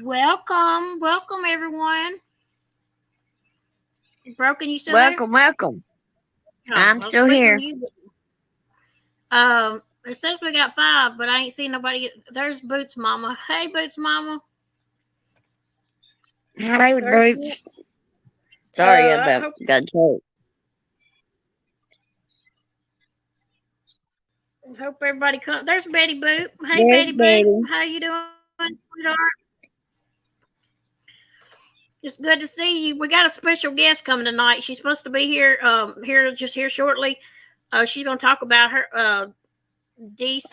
Welcome everyone. Broken, you still there? Welcome. Oh, I'm I was still waiting on here. you. It says we got 5, but I ain't seen nobody. There's Boots Mama. Hey, Boots Mama. Hi, There's Boots. Sorry I about hope that joke. everybody comes. There's Betty Boot. Hey, There's Betty Boot. Betty. How you doing, sweetheart? It's good to see you. We got a special guest coming tonight. She's supposed to be here shortly. She's gonna talk about her DC,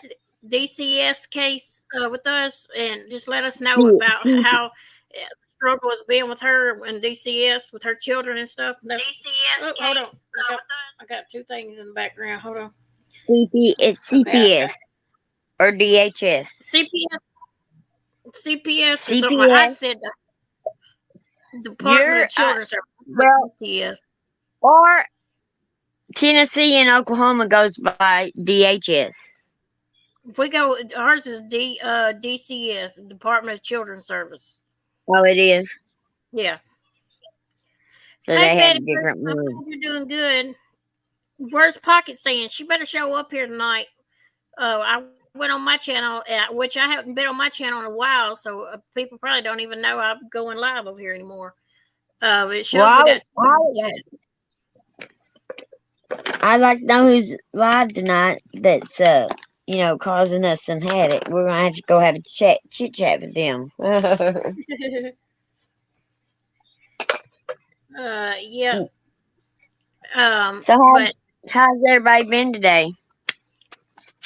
DCS case with us, and just let us know See, about see, how the struggle has been with her and DCS with her children and stuff. DCS hold on. I got 2 things in the background. Hold on. it's Okay. CPS or DHS. CPS or something like I CPS. said the Department You're of Children's Services. well, DCS. or Tennessee and Oklahoma goes by DHS. We go. Ours is DCS, Department of Children's Service. Oh, it is. Yeah. So Hey, they have Betty, different I hope ones. you're doing good. Where's Pocket saying? She better show up here tonight. I went on my channel, which I haven't been on my channel in a while, so people probably don't even know I'm going live over here anymore. It shows Well, we got. I'd like to know who's live tonight that's causing us some headache. We're gonna have to go have a chit chat with them. Yeah. So But how's everybody been today?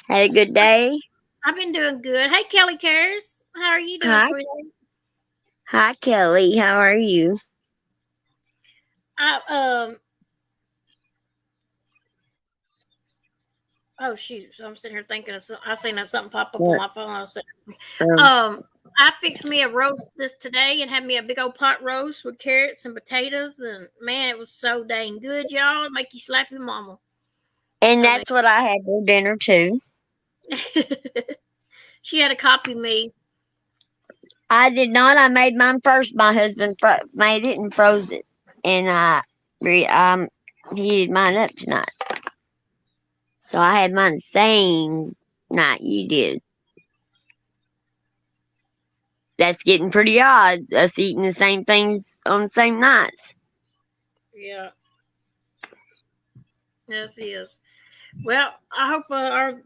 Had a good day? I've been doing good. Hey, Kelly Cares, how are you doing, Hi. sweetie? Hi, Kelly. How are you? Oh shoot! So I'm sitting here thinking of I seen that something pop up on my phone. I said, Um, I fixed me a roast this today and had me a big old pot roast with carrots and potatoes, and man, it was so dang good, y'all. It'd make you slap your mama. and So that's what I had for dinner too. she had to copy me. I did not. I made mine first. My husband made it and froze it, and he heated mine up tonight. So I had mine the same night you did. That's getting pretty odd, us eating the same things on the same nights. Yeah. Yes, he is. Well, I hope our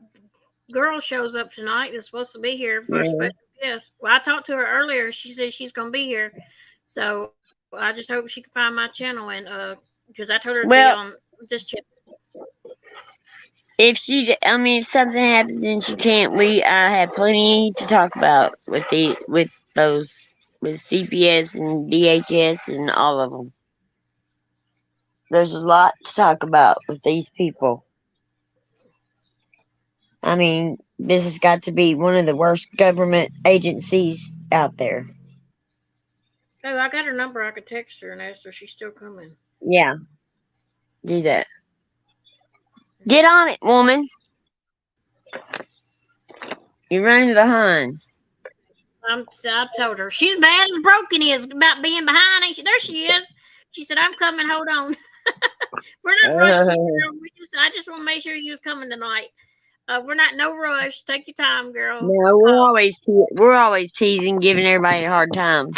girl shows up tonight. Is supposed to be here for a special guest. Well, I talked to her earlier. She said she's going to be here. So I just hope she can find my channel and because I told her to be Well, on this channel. if something happens and she can't, we have plenty to talk about with CPS and DHS and all of them. There's a lot to talk about with these people. I mean, this has got to be one of the worst government agencies out there. Oh, I got her number. I could text her and ask her if she's still coming. Yeah, do that. Get on it, woman. You're running behind. I told her she's bad as Broken is about being behind. Ain't she? There she is. She said, "I'm coming. Hold on." We're not rushing you, girl. I just want to make sure you was coming tonight. We're not no rush. Take your time, girl. No, we're always teasing, giving everybody a hard time,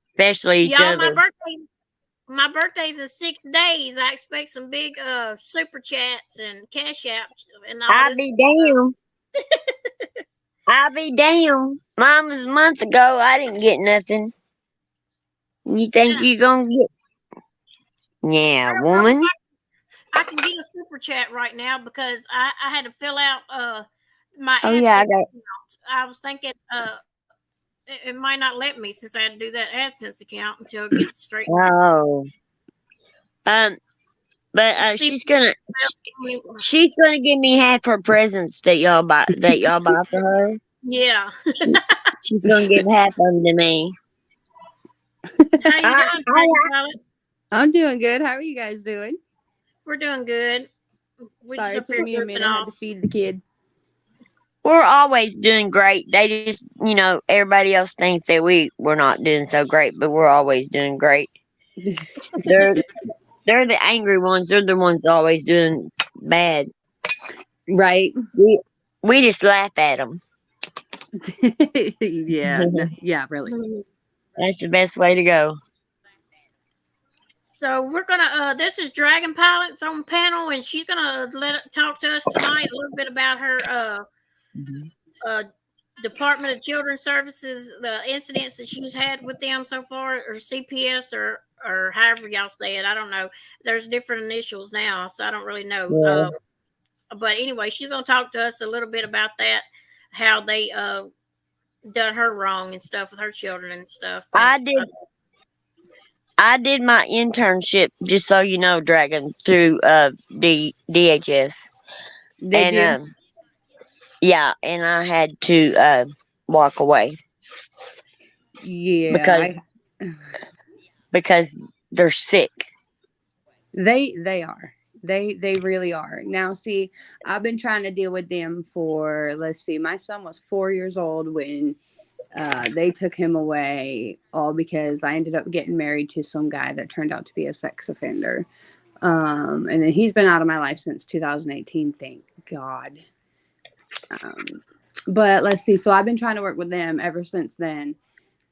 especially each y'all, other. My birthday's in 6 days. I expect some big super chats and cash apps and all I'll this. be damned. I'll be damned. Mine was a month ago. I didn't get nothing. You think you gonna get? Yeah, woman. I can get a super chat right now because I had to fill out my Oh yeah, AdSense account. I was thinking it might not let me since I had to do that AdSense account until it gets straight. Oh. But she's gonna give me half her presents that y'all buy for her. Yeah. She's gonna give half of them to me. How you doing, I'm doing good. How are you guys doing? We're doing good. Sorry, it took me a minute. I had to feed the kids. We're always doing great. They just, everybody else thinks that we're not doing so great, but we're always doing great. They're they're the angry ones. They're the ones always doing bad. Right. We just laugh at them. Yeah. No, yeah. Really. That's the best way to go. So we're gonna. This is Dragon Pilots on panel, and she's gonna talk to us tonight a little bit about her Department of Children's Services, the incidents that she's had with them so far, or CPS, or however y'all say it. I don't know. There's different initials now, so I don't really know. Yeah. But anyway, she's gonna talk to us a little bit about that, how they done her wrong and stuff with her children and stuff. And, I did my internship, just so you know, Dragon, through DHS. Did you? Yeah, and I had to walk away Yeah. because they're sick. They are. They really are. Now, see, I've been trying to deal with them for, let's see, my son was 4 years old when they took him away, all because I ended up getting married to some guy that turned out to be a sex offender. And then he's been out of my life since 2018, thank God. But let's see. So I've been trying to work with them ever since then.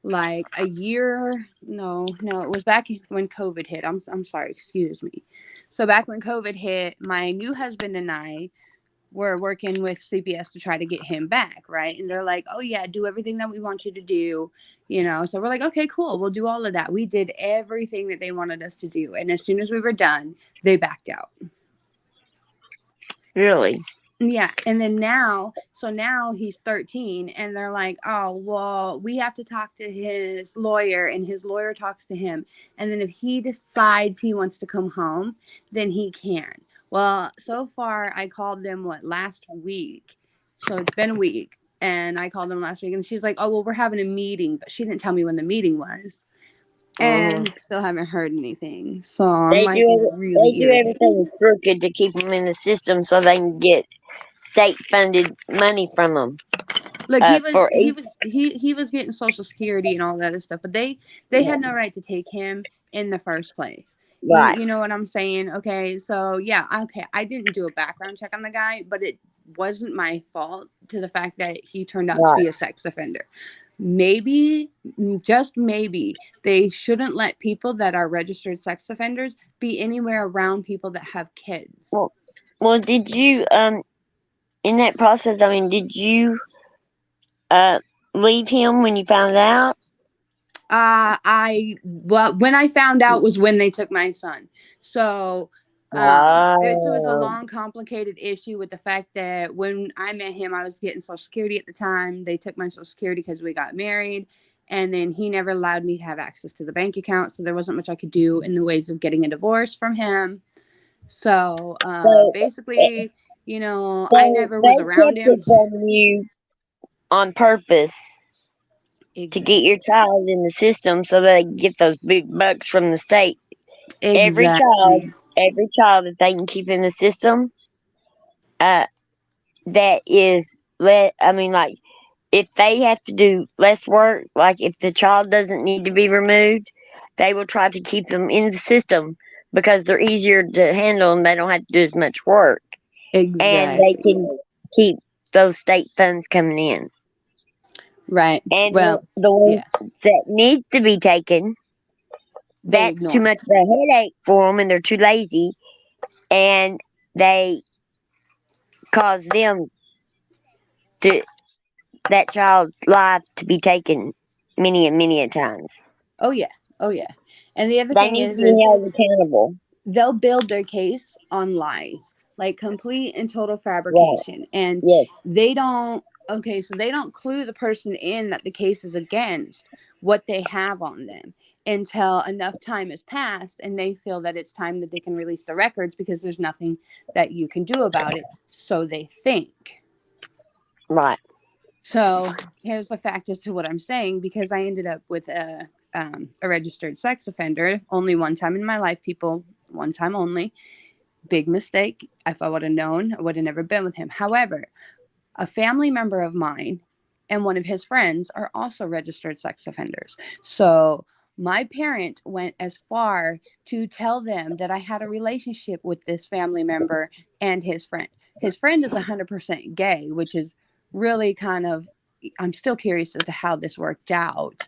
Like a year, no, it was back when COVID hit. I'm sorry, excuse me. So back when COVID hit, my new husband and I were working with CPS to try to get him back, right? And they're like, oh yeah, do everything that we want you to do, So we're like, okay, cool, we'll do all of that. We did everything that they wanted us to do, and as soon as we were done, they backed out. Really? Yeah, and then now he's 13, and they're like, oh, well, we have to talk to his lawyer, and his lawyer talks to him, and then if he decides he wants to come home, then he can. Well, so far, I called them, last week? So it's been a week, and I called them last week, and she's like, oh, well, we're having a meeting, but she didn't tell me when the meeting was, and still haven't heard anything, so I'm really irritated. Everything crooked to keep them in the system so they can get state-funded money from them. Look, he was getting Social Security and all that other stuff, but they had no right to take him in the first place. Right. You know what I'm saying? Okay, so yeah, okay, I didn't do a background check on the guy, but it wasn't my fault to the fact that he turned out to be a sex offender. Maybe, just maybe, they shouldn't let people that are registered sex offenders be anywhere around people that have kids. Well, did you in that process? I mean, did you leave him when you found out? When I found out was when they took my son. So it was a long, complicated issue with the fact that when I met him, I was getting Social Security at the time. They took my Social Security because we got married, and then he never allowed me to have access to the bank account, so there wasn't much I could do in the ways of getting a divorce from him. So basically, I never was around him. From you on purpose. Exactly. To get your child in the system so they can get those big bucks from the state. Exactly. Every child that they can keep in the system, that is, if they have to do less work, like if the child doesn't need to be removed, they will try to keep them in the system because they're easier to handle and they don't have to do as much work. Exactly. And they can keep those state funds coming in. Right. And the ones that need to be taken, that's too much of a headache for them, and they're too lazy, and they cause that child's life to be taken many and many a times. Oh yeah. And the other thing is they need to be held accountable. They'll build their case on lies, like complete and total fabrication, and they don't. Okay, so they don't clue the person in that the case is against what they have on them until enough time has passed and they feel that it's time that they can release the records because there's nothing that you can do about it. So they think. Right. So here's the fact as to what I'm saying, because I ended up with a registered sex offender only one time in my life, people, one time only. Big mistake. If I would have known, I would have never been with him. However, a family member of mine and one of his friends are also registered sex offenders. So my parent went as far to tell them that I had a relationship with this family member and his friend. His friend is 100% gay, which is really kind of, I'm still curious as to how this worked out.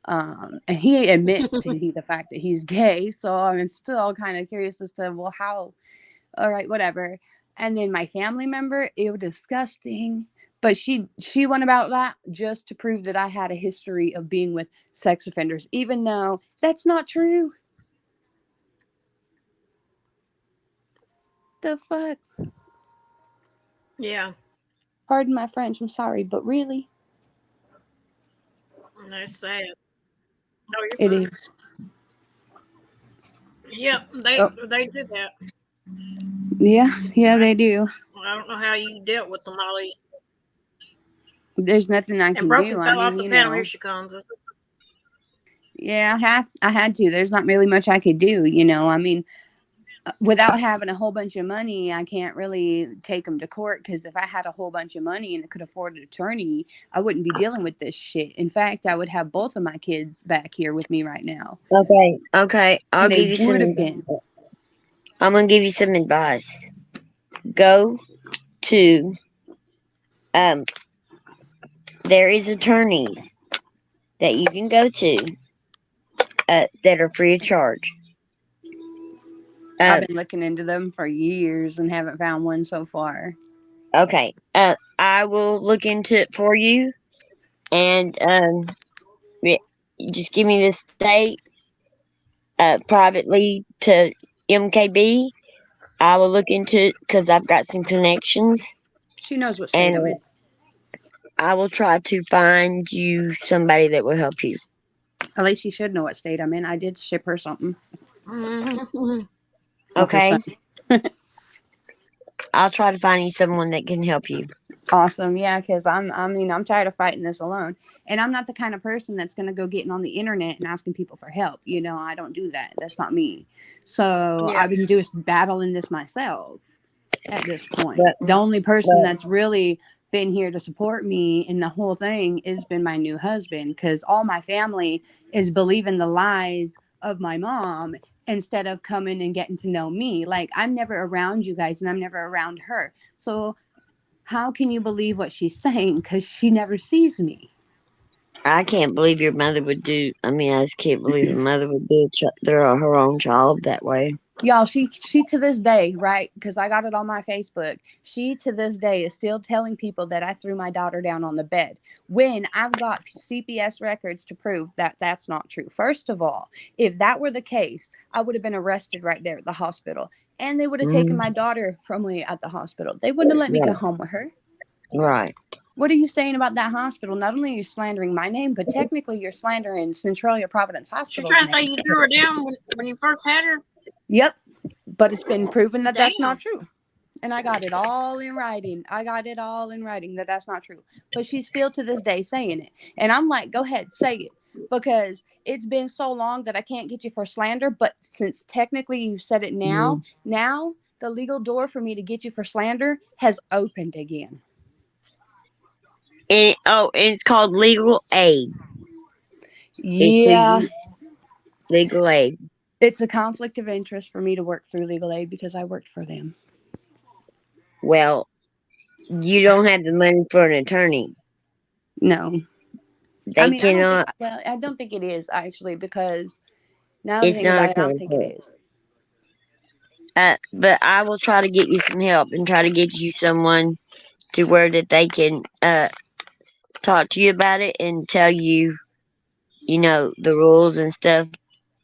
And he admits to the fact that he's gay. So I'm still kind of curious as to, well, how, all right, whatever. And then my family member, it was disgusting. But she went about that just to prove that I had a history of being with sex offenders, even though that's not true. The fuck? Yeah. Pardon my French, I'm sorry, but really? That's sad. Oh, you're It fine. is. Yep, Oh, they do that. yeah, they do. I don't know how you dealt with them all these. There's nothing I And can Broken do. I fell off mean, the you panel. Here know. she comes. Yeah, I had to. There's not really much I could do, you know. I mean, without having a whole bunch of money, I can't really take them to court, because if I had a whole bunch of money and could afford an attorney, I wouldn't be dealing with this shit. In fact, I would have both of my kids back here with me right now. Okay. I'll And they give you would have some. been. I'm gonna give you some advice. Go to there is attorneys that you can go to that are free of charge. I've been looking into them for years and haven't found one so far. Okay. I will look into it for you, and just give me the state privately to MKB. I will look into it because I've got some connections, She knows what state I'm and in. I will try to find you somebody that will help you. At least she should know what state I'm in. I did ship her something. Mm-hmm. Or her Okay. son. I'll try to find you someone that can help you. Awesome. Yeah, because I'm tired of fighting this alone. And I'm not the kind of person that's gonna go getting on the internet and asking people for help. You know, I don't do that. That's not me. So Yeah. I've been battling this myself at this point. But, The only person but that's really been here to support me in the whole thing has been my new husband, because all my family is believing the lies of my mom instead of coming and getting to know me. Like, I'm never around you guys and I'm never around her. So how can you believe what she's saying? Because she never sees me. I can't believe your mother would do. I mean, I just can't believe a mother would do her own child that way. Y'all, she to this day, right? Because I got it on my Facebook. She to this day is still telling people that I threw my daughter down on the bed, when I've got CPS records to prove that that's not true. First of all, if that were the case, I would have been arrested right there at the hospital, and they would have taken my daughter from me at the hospital. They wouldn't have let me go home with her. Right. What are you saying about that hospital? Not only are you slandering my name, but technically you're slandering Centralia Providence She Hospital's trying to say name. you threw her down when you first had her. Yep, but it's been proven that that's Damn. not true. And I got it all in writing. That that's not true. But she's still to this day saying it. And I'm like, go ahead, say it. Because it's been so long that I can't get you for slander. But since technically you've said it now, now the legal door for me to get you for slander has opened again. It's called legal aid. Yeah. It's legal aid. It's a conflict of interest for me to work through legal aid because I worked for them. Well, you don't have the money for an attorney. No. They cannot. I don't think it is, actually, because now that I It's think not about a it, I don't think it conflict. is. But I will try to get you some help and try to get you someone to where that they can talk to you about it and tell you, the rules and stuff.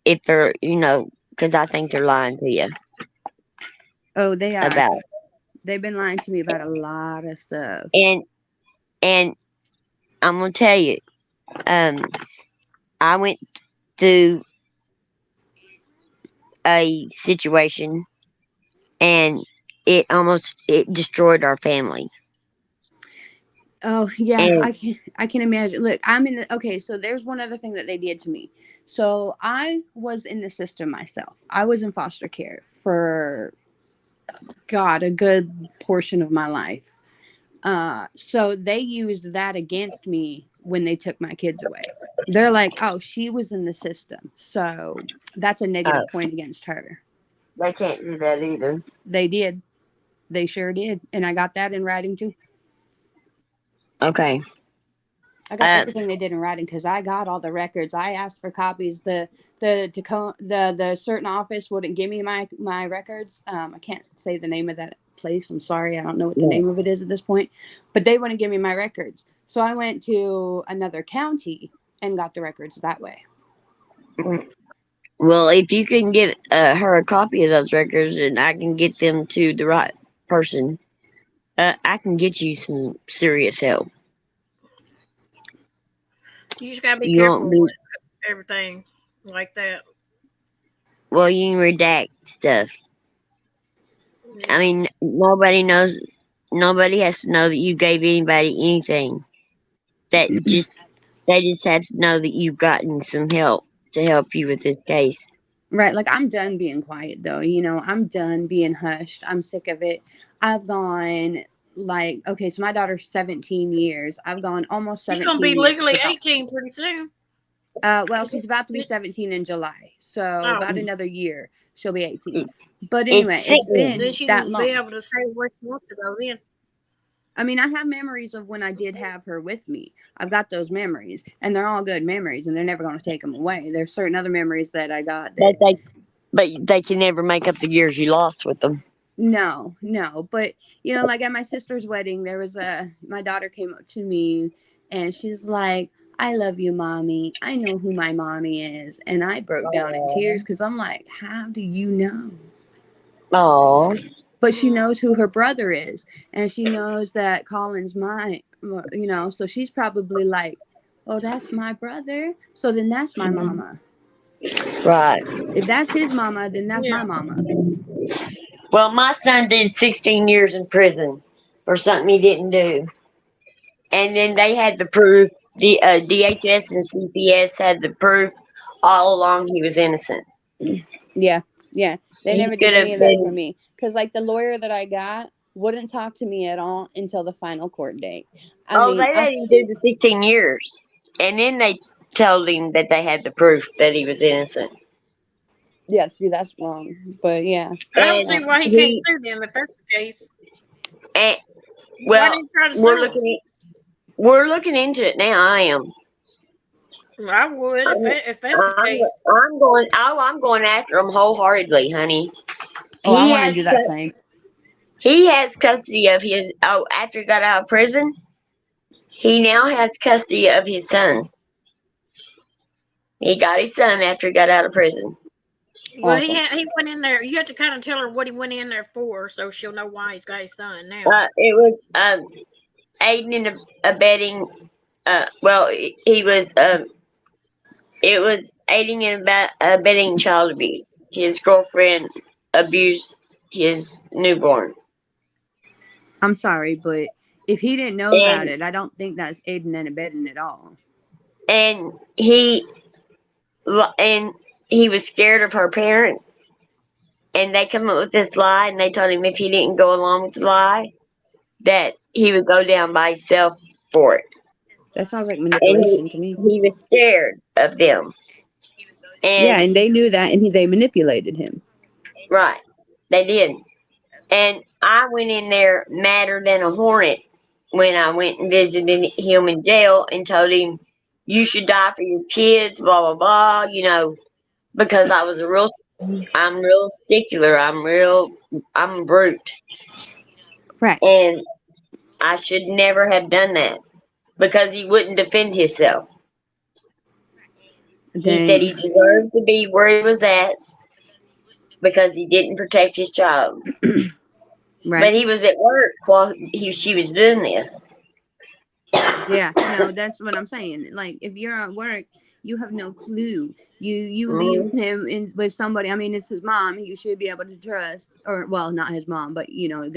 If they're, because I think they're lying to you Oh, they are. about. They've been lying to me about a lot of stuff. And I'm gonna tell you, I went through a situation and it destroyed our family. Oh yeah, And I can imagine. Look, okay, so there's one other thing that they did to me. So I was in the system myself. I was in foster care for, God, a good portion of my life. So they used that against me when they took my kids away. They're like, oh, she was in the system. So that's a Oh, negative point against her. they can't do that either. They did. They sure did. And I got that in writing too. Okay. I got everything they did in writing because I got all the records. I asked for copies. The certain office wouldn't give me my records. I can't say the name of that place. I'm sorry. I don't know what the Yeah. name of it is at this point. But they wouldn't give me my records. So I went to another county and got the records that way. Well, if you can get her a copy of those records and I can get them to the right person, I can get you some serious help. You just gotta be You careful won't be. with everything like that. Well, you can redact stuff. I mean, nobody knows. Nobody has to know that you gave anybody anything. That just they just have to know that you've gotten some help to help you with this case. Right. Like, I'm done being quiet, though. You know, I'm done being hushed. I'm sick of it. I've gone, like, okay, so my daughter's 17 years. I've gone almost She's 17 gonna be years. legally 18 pretty soon. Well, she's about to be 17 in July. So about another year, she'll be 18. But anyway, it's been Then she that can long. be able to say where she wants to go then. I mean, I have memories of when I did have her with me. I've got those memories, and they're all good memories, and they're never going to take them away. There's certain other memories that I got that But they can never make up the years you lost with them. No, but you know, like at my sister's wedding, there was my daughter came up to me and she's like, "I love you, mommy. I know who my mommy is," and I broke down in tears because I'm like, "How do you know?" Oh, But she knows who her brother is, and she knows that Colin's mine. You know, so she's probably like, "Oh, that's my brother. So then that's my mama. right. If that's his mama, then that's my mama." Well, my son did 16 years in prison for something he didn't do. And then they had the proof. DHS and CPS had the proof all along he was innocent. Yeah. They He never could did have any of that for been. me. Because, like, the lawyer that I got wouldn't talk to me at all until the final court date. I Oh, mean, they let him do the 16 years. And then they told him that they had the proof that he was innocent. yeah, see, that's wrong. But yeah. I don't see why he can't sue them if that's the case. And, Why well, didn't he try to we're sue them? we're looking into it now. I am. I would if that's the case. I'm going after him wholeheartedly, honey. Oh, I want to do that same. He has custody of his. Oh, after he got out of prison, he now has custody of his son. He got his son after he got out of prison. Well, he went in there. You have to kind of tell her what he went in there for, so she'll know why he's got his son now. It was aiding and abetting. Well, he was. It was aiding and abetting child abuse. His girlfriend abused his newborn. I'm sorry, but if he didn't know about it, I don't think that's aiding and abetting at all. And he was scared of her parents. And they come up with this lie, and they told him if he didn't go along with the lie, that he would go down by himself for it. That sounds like manipulation to me. He was scared of them. And they knew that, and they manipulated him. Right. They did. And I went in there madder than a hornet when I went and visited him in jail and told him, you should die for your kids, blah, blah, blah, you know, because I'm real stickler. I'm a brute. Right. And I should never have done that because he wouldn't defend himself. Dang. He said he deserved to be where he was at because he didn't protect his child. Right. But he was at work while she was doing this. Yeah, no, that's what I'm saying. Like, if you're at work, you have no clue. You leave him with somebody. I mean, it's his mom. You should be able to trust, or well, not his mom, but you know,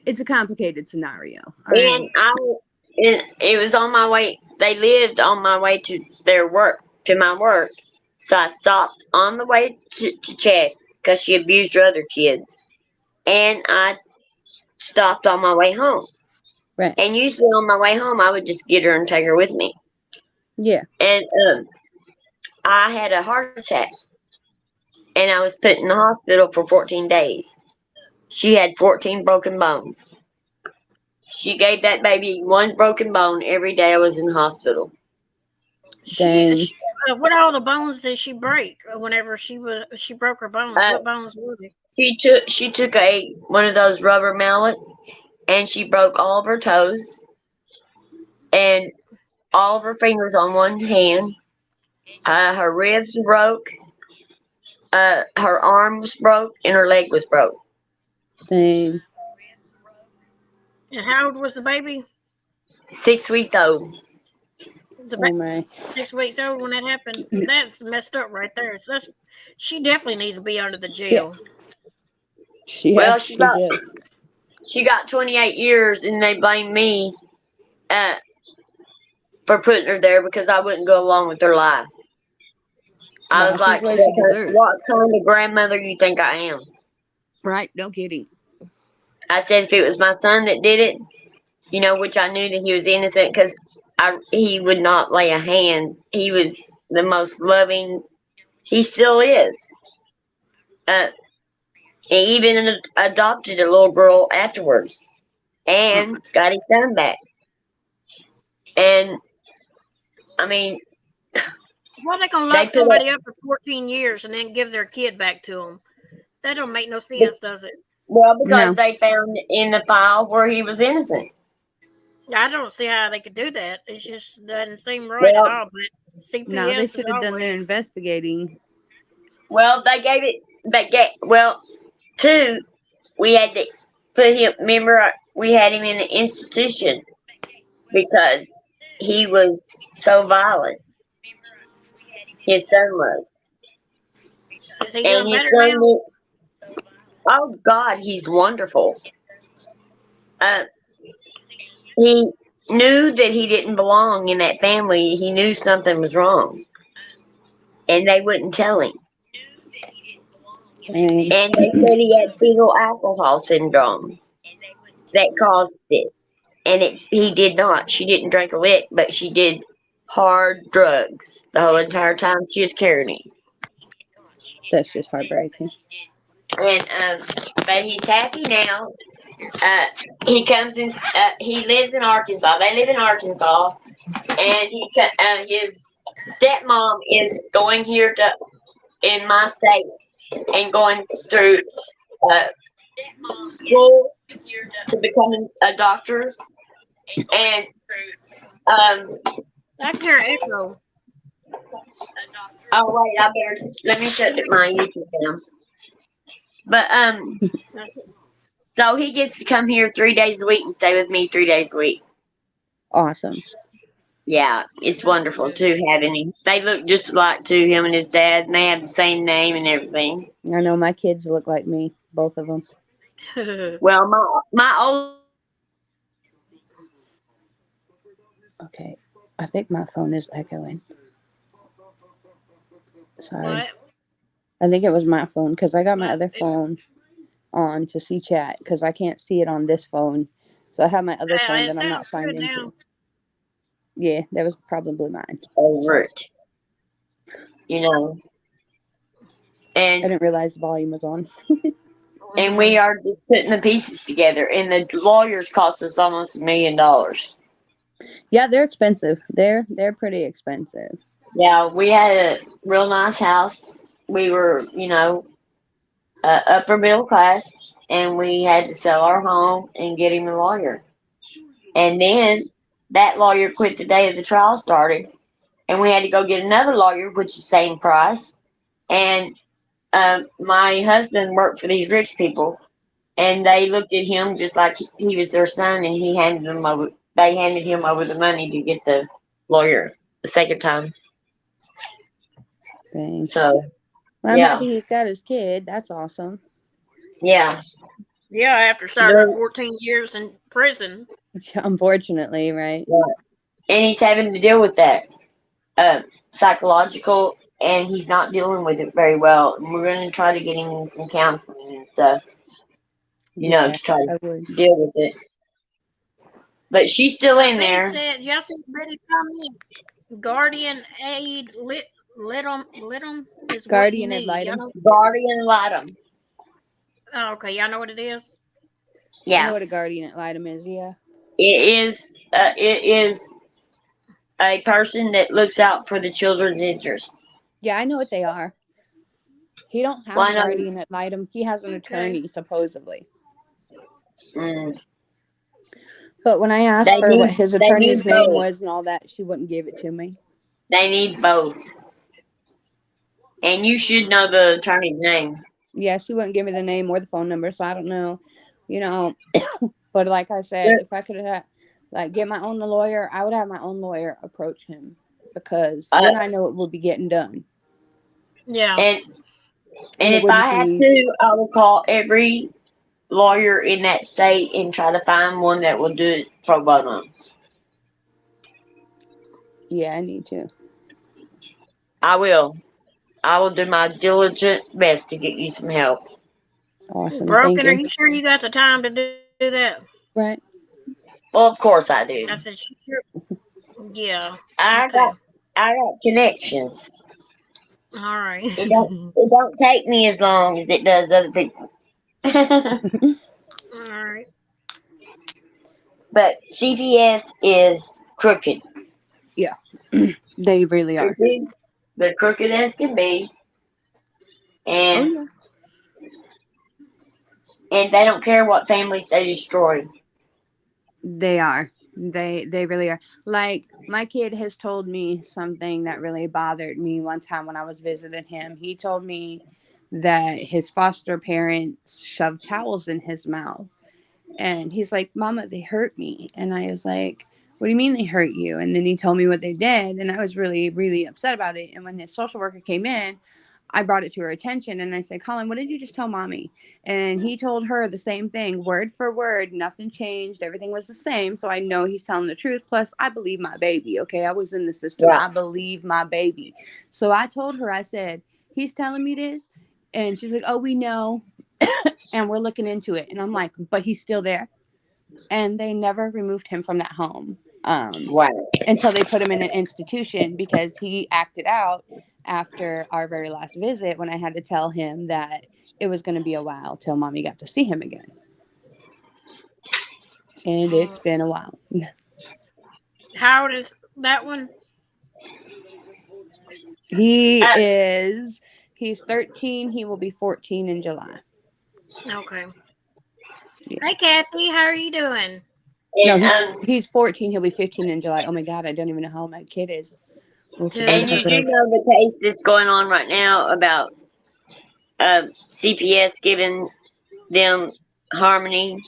it's a complicated scenario. And it was on my way. They lived on my way to my work. So I stopped on the way to check because she abused her other kids. And I stopped on my way home. Right. And usually on my way home, I would just get her and take her with me. Yeah. And I had a heart attack, and I was put in the hospital for 14 days. She had 14 broken bones. She gave that baby one broken bone every day I was in the hospital. Dang. What all the bones did she break whenever she broke her bones? What bones were they? She took one of those rubber mallets, and she broke all of her toes and all of her fingers on one hand. Her ribs broke. Her arm was broke, and her leg was broke. Dang. And how old was the baby? 6 weeks old. The Oh baby my. 6 weeks old when that happened. That's messed up right there. So she definitely needs to be under the jail. Well, She did. she got 28 years, and they blame me for putting her there because I wouldn't go along with her life. I was like, what she deserves. what kind of grandmother you think I am? Right, no kidding. I said if it was my son that did it, which I knew that he was innocent because he would not lay a hand. He was the most loving. He still is. He even adopted a little girl afterwards and got his son back. And, I mean, Why are they going to lock somebody up for 14 years and then give their kid back to them? That don't make no sense, does it? Well, because they found in the file where he was innocent. I don't see how they could do that. It just doesn't seem right at all. But CPS no, they should have done their investigating. Well, two, we had to put him, remember, we had him in an institution because he was so violent. His son was. Is he doing better now? Oh, God, he's wonderful. He knew that he didn't belong in that family. He knew something was wrong. And they wouldn't tell him. And they said he had fetal alcohol syndrome that caused it. And he did not. She didn't drink a lick, but she did hard drugs the whole entire time she was carrying him. That's just heartbreaking. And but he's happy now. He comes in. He lives in Arkansas. They live in Arkansas, and his stepmom is going here in my state and going through school to become a doctor. And I can hear echo. Oh wait, let me shut my YouTube down. But so he gets to come here 3 days a week and stay with me 3 days a week. Awesome. Yeah, it's wonderful too having him. They look just alike to him and his dad, and they have the same name and everything. I know my kids look like me, both of them. Well, my old. Okay, I think my phone is echoing. Sorry. What? I think it was my phone because I got my other phone on to see chat because I can't see it on this phone. So I have my other phone that I'm not signed into. Now. Yeah, that was probably mine. Over it. And I didn't realize the volume was on. And we are just putting the pieces together. And the lawyers cost us almost $1 million. Yeah, they're expensive. They're pretty expensive. Yeah, we had a real nice house. We were, upper middle class, and we had to sell our home and get him a lawyer. And then that lawyer quit the day of the trial started, and we had to go get another lawyer, which is the same price. And my husband worked for these rich people, and they looked at him just like he was their son, and they handed him over the money to get the lawyer the second time. Dang. So, I'm happy he's got his kid. That's awesome. Yeah. Yeah, after serving 14 years in prison. Unfortunately, right? Yeah. And he's having to deal with that psychological, and he's not dealing with it very well. And we're going to try to get him in some counseling and stuff, to try to deal with it. But she's still in Betty there. said, y'all see Betty come in? Guardian aid little is what you Guardian ad need. Y'all litem. know? Guardian litem. Oh, okay, y'all know what it is? I know Yeah, what a guardian ad litem is. Yeah. it is a person that looks out for the children's interest. Yeah, I know what they are. He don't have Why a not? guardian ad litem. He has an attorney, supposedly. Mm, But when I asked they her what need his they need attorney's name both. was and all that, she wouldn't give it to me. They need both. And you should know the attorney's name. Yeah, she wouldn't give me the name or the phone number, so I don't know. You know, but like I said, But, if I could have get my own lawyer, I would have my own lawyer approach him because uh, then I know it will be getting done. Yeah. and And it if wouldn't I have be to, I will call every lawyer in that state and try to find one that will do it pro bono. yeah, I need to. I will. I will do my diligent best to get you some help. Awesome. Thank Broken, are you. you sure you got the time to do that? Right. Well, of course I do. I said, sure. Yeah. I Okay. got connections. All right. It don't take me as long as it does other people. All right. But CPS is crooked. They really are. Crooked, but crooked as can be. Oh And yeah. and they don't care what families they destroy. They are. They really are. Like my kid has told me something that really bothered me one time when I was visiting him. He told me that his foster parents shoved towels in his mouth. And he's like, "Mama, they hurt me." And I was like, "What do you mean they hurt you?" And then he told me what they did, and I was really really upset about it. And when his social worker came in, I brought it to her attention and I said, "Colin, what did you just tell mommy?" And he told her the same thing, word for word. Nothing changed. Everything was the same. So I know he's telling the truth. Plus, I believe my baby. Okay. I was in the system. Right. I believe my baby. So I told her, I said, "He's telling me this." And she's like, "Oh, we know." And we're looking into it. And I'm like, "But he's still there." And they never removed him from that home Wow. until they put him in an institution because he acted out after our very last visit when I had to tell him that it was going to be a while till mommy got to see him again. And it's been a while. How old is that one? He's 13. He will be 14 in July. Okay. Yeah. Hey, Kathy, how are you doing? No, And, he's 14. He'll be 15 in July. Oh my God, I don't even know how old my kid is. and you do know the case that's going on right now about CPS giving them Harmony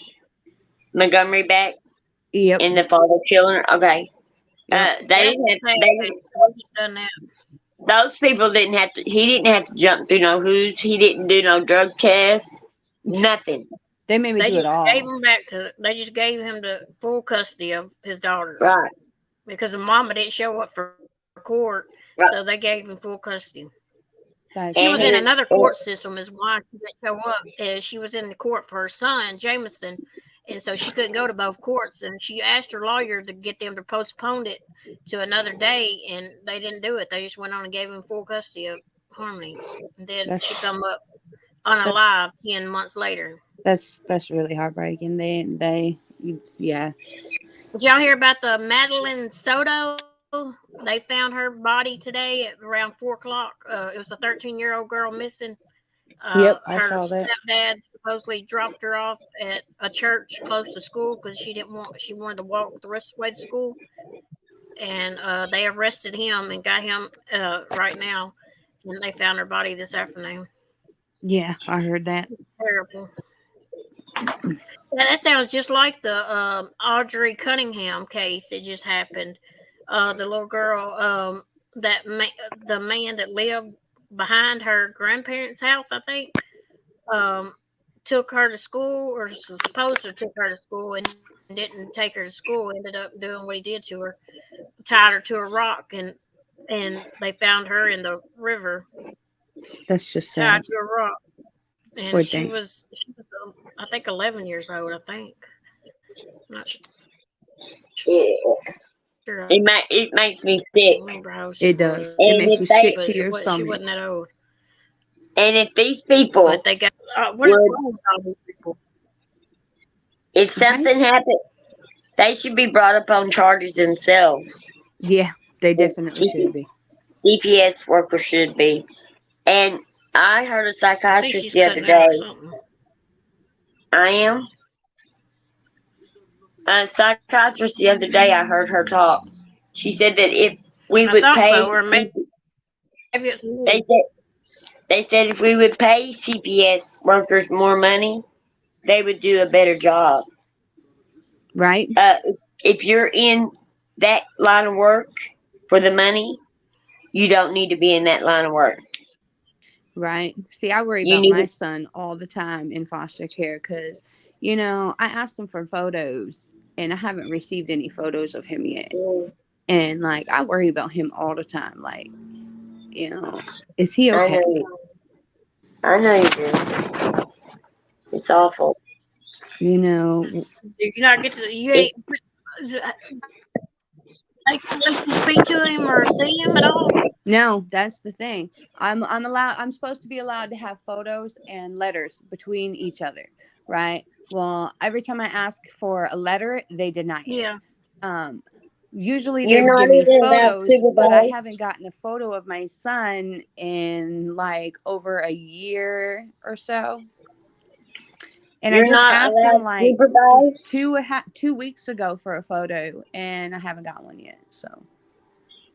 Montgomery back Yep. and the father children. Okay. Yep. They didn't have. We just done that. Those people didn't have to. He didn't have to jump through no hoops. He didn't do no drug test. Nothing. They made me They do it just all. gave him back to. They just gave him the full custody of his daughter. Right. Because the mama didn't show up for court, Right. so they gave him full custody. That's She was And in his- another court system is why she didn't show up. She was in the court for her son, Jameson, and so she couldn't go to both courts. And she asked her lawyer to get them to postpone it to another day, and they didn't do it. They just went on and gave him full custody of Harmony. And then she come up unalive 10 months later. That's really heartbreaking. They yeah. Did y'all hear about the Madeline Soto? They found her body today at around 4 o'clock. It was a 13-year-old girl missing. Yep, I her saw that. stepdad supposedly dropped her off at a church close to school because she wanted to walk the rest of the way to school. And they arrested him and got him right now. And they found her body this afternoon. Yeah, I heard that. Terrible. Yeah, that sounds just like the Audrey Cunningham case that just happened. The little girl, the man that lived behind her grandparents' house, I think, took her to school, or was supposed to took her to school, and didn't take her to school. Ended up doing what he did to her, tied her to a rock, and they found her in the river. That's just tied sad. to a rock. And Poor she thing. was, I think, 11 years old. I think. Not sure. It, Sure. it makes me I sick. can't remember how she It does. was, It And makes you if they sick to your she stomach. wasn't that old. and if these people But they got what is would, wrong with all these people? if something happened, they should be brought up on charges themselves. Yeah, they definitely should be. DPS workers should be. And I heard a I think psychiatrist she's the other cutting out or day. something. I am. A psychiatrist the other day, I heard her talk. She said that if we I would thought pay, so, or maybe it's they me. said if we would pay CPS workers more money, they would do a better job. Right? If you're in that line of work for the money, you don't need to be in that line of work. Right. See, I worry You about need my to. son all the time in foster care because, you know, I asked him for photos and I haven't received any photos of him yet. And, like, I worry about him all the time. Like, you know, is he I okay? know. I know you do. It's awful. You know, Did you not get to? You It, ain't. They can let you speak to him or see him at all. no, that's the thing. I'm supposed to be allowed to have photos and letters between each other, right? Well, every time I ask for a letter, they deny it. Yeah. Usually they you're would not give me even allowed photos, but I haven't supervised. gotten a photo of my son in like over a year or so. And I You're just not asked him allowed like supervised. 2 weeks ago for a photo, and I haven't got one yet. So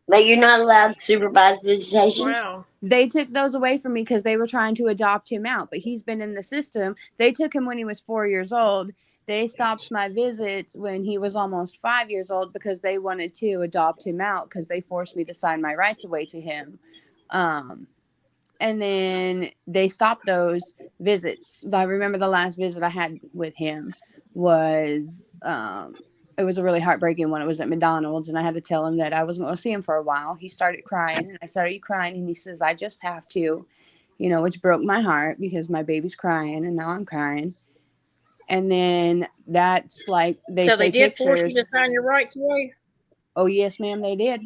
But you're not allowed supervised visitation. Wow. they took those away from me because they were trying to adopt him out, but he's been in the system. They took him when he was 4 years old. They stopped my visits when he was almost 5 years old because they wanted to adopt him out because they forced me to sign my rights away to him. And then they stopped those visits. I remember the last visit I had with him was it was a really heartbreaking one. It was at McDonald's, and I had to tell him that I wasn't going to see him for a while. He started crying, and I said, "Are you crying?" And he says, "I just have to," you know, which broke my heart because my baby's crying, and now I'm crying. And then that's like they So they say did force you pictures. to sign your rights away? Oh yes, ma'am, they did.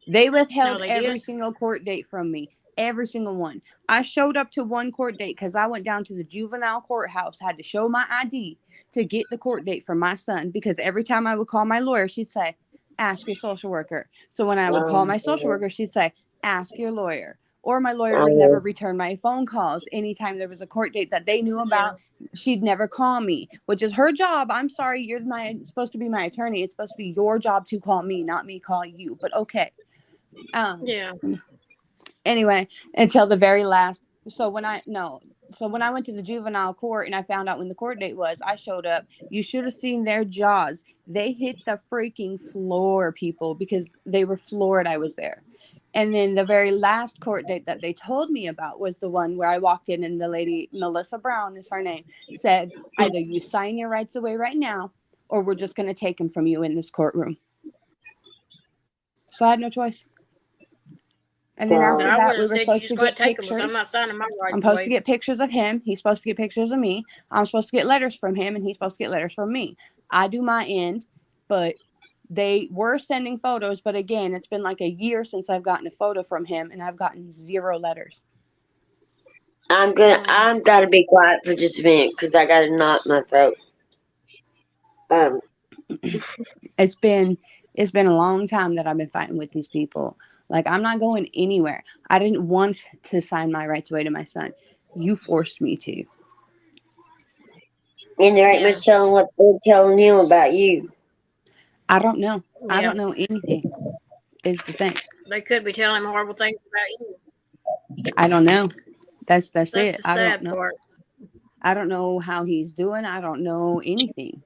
They withheld No, they every didn't. single court date from me. Every single one. I showed up to one court date because I went down to the juvenile courthouse, had to show my ID to get the court date for my son because every time I would call my lawyer, she'd say, ask your social worker. So when I would call my social worker, she'd say, ask your lawyer. Or my lawyer would never return my phone calls. Anytime there was a court date that they knew about, she'd never call me, which is her job. I'm sorry, you're supposed to be my attorney. It's supposed to be your job to call me, not me call you. But okay. Yeah. Anyway, until the very last. So when I went to the juvenile court and I found out when the court date was, I showed up. You should have seen their jaws. They hit the freaking floor, people, because they were floored I was there. And then the very last court date that they told me about was the one where I walked in and the lady, Melissa Brown is her name, said, either you sign your rights away right now or we're just going to take them from you in this courtroom. So I had no choice. And then after that, we were supposed to get pictures. I'm not signing my rights I'm supposed away. to get pictures of him. He's supposed to get pictures of me. I'm supposed to get letters from him, and he's supposed to get letters from me. I do my end, but they were sending photos. But again, it's been like a year since I've gotten a photo from him, and I've gotten 0 letters. I'm gotta be quiet for just a minute because I got a knot in my throat. It's been a long time that I've been fighting with these people. Like, I'm not going anywhere. I didn't want to sign my rights away to my son. You forced me to. And there ain't much telling what they're telling him about you. I don't know. Yeah. I don't know anything. Is the thing. They could be telling him horrible things about you. I don't know. That's That's it. the sad part. I don't know how he's doing. I don't know anything.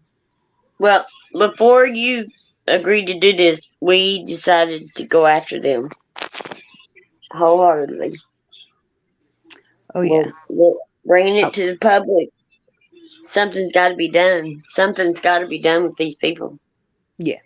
Well, before you agreed to do this, we decided to go after them wholeheartedly. Oh yeah. Bringing it to the public. Something's got to be done. Something's got to be done with these people. Yeah.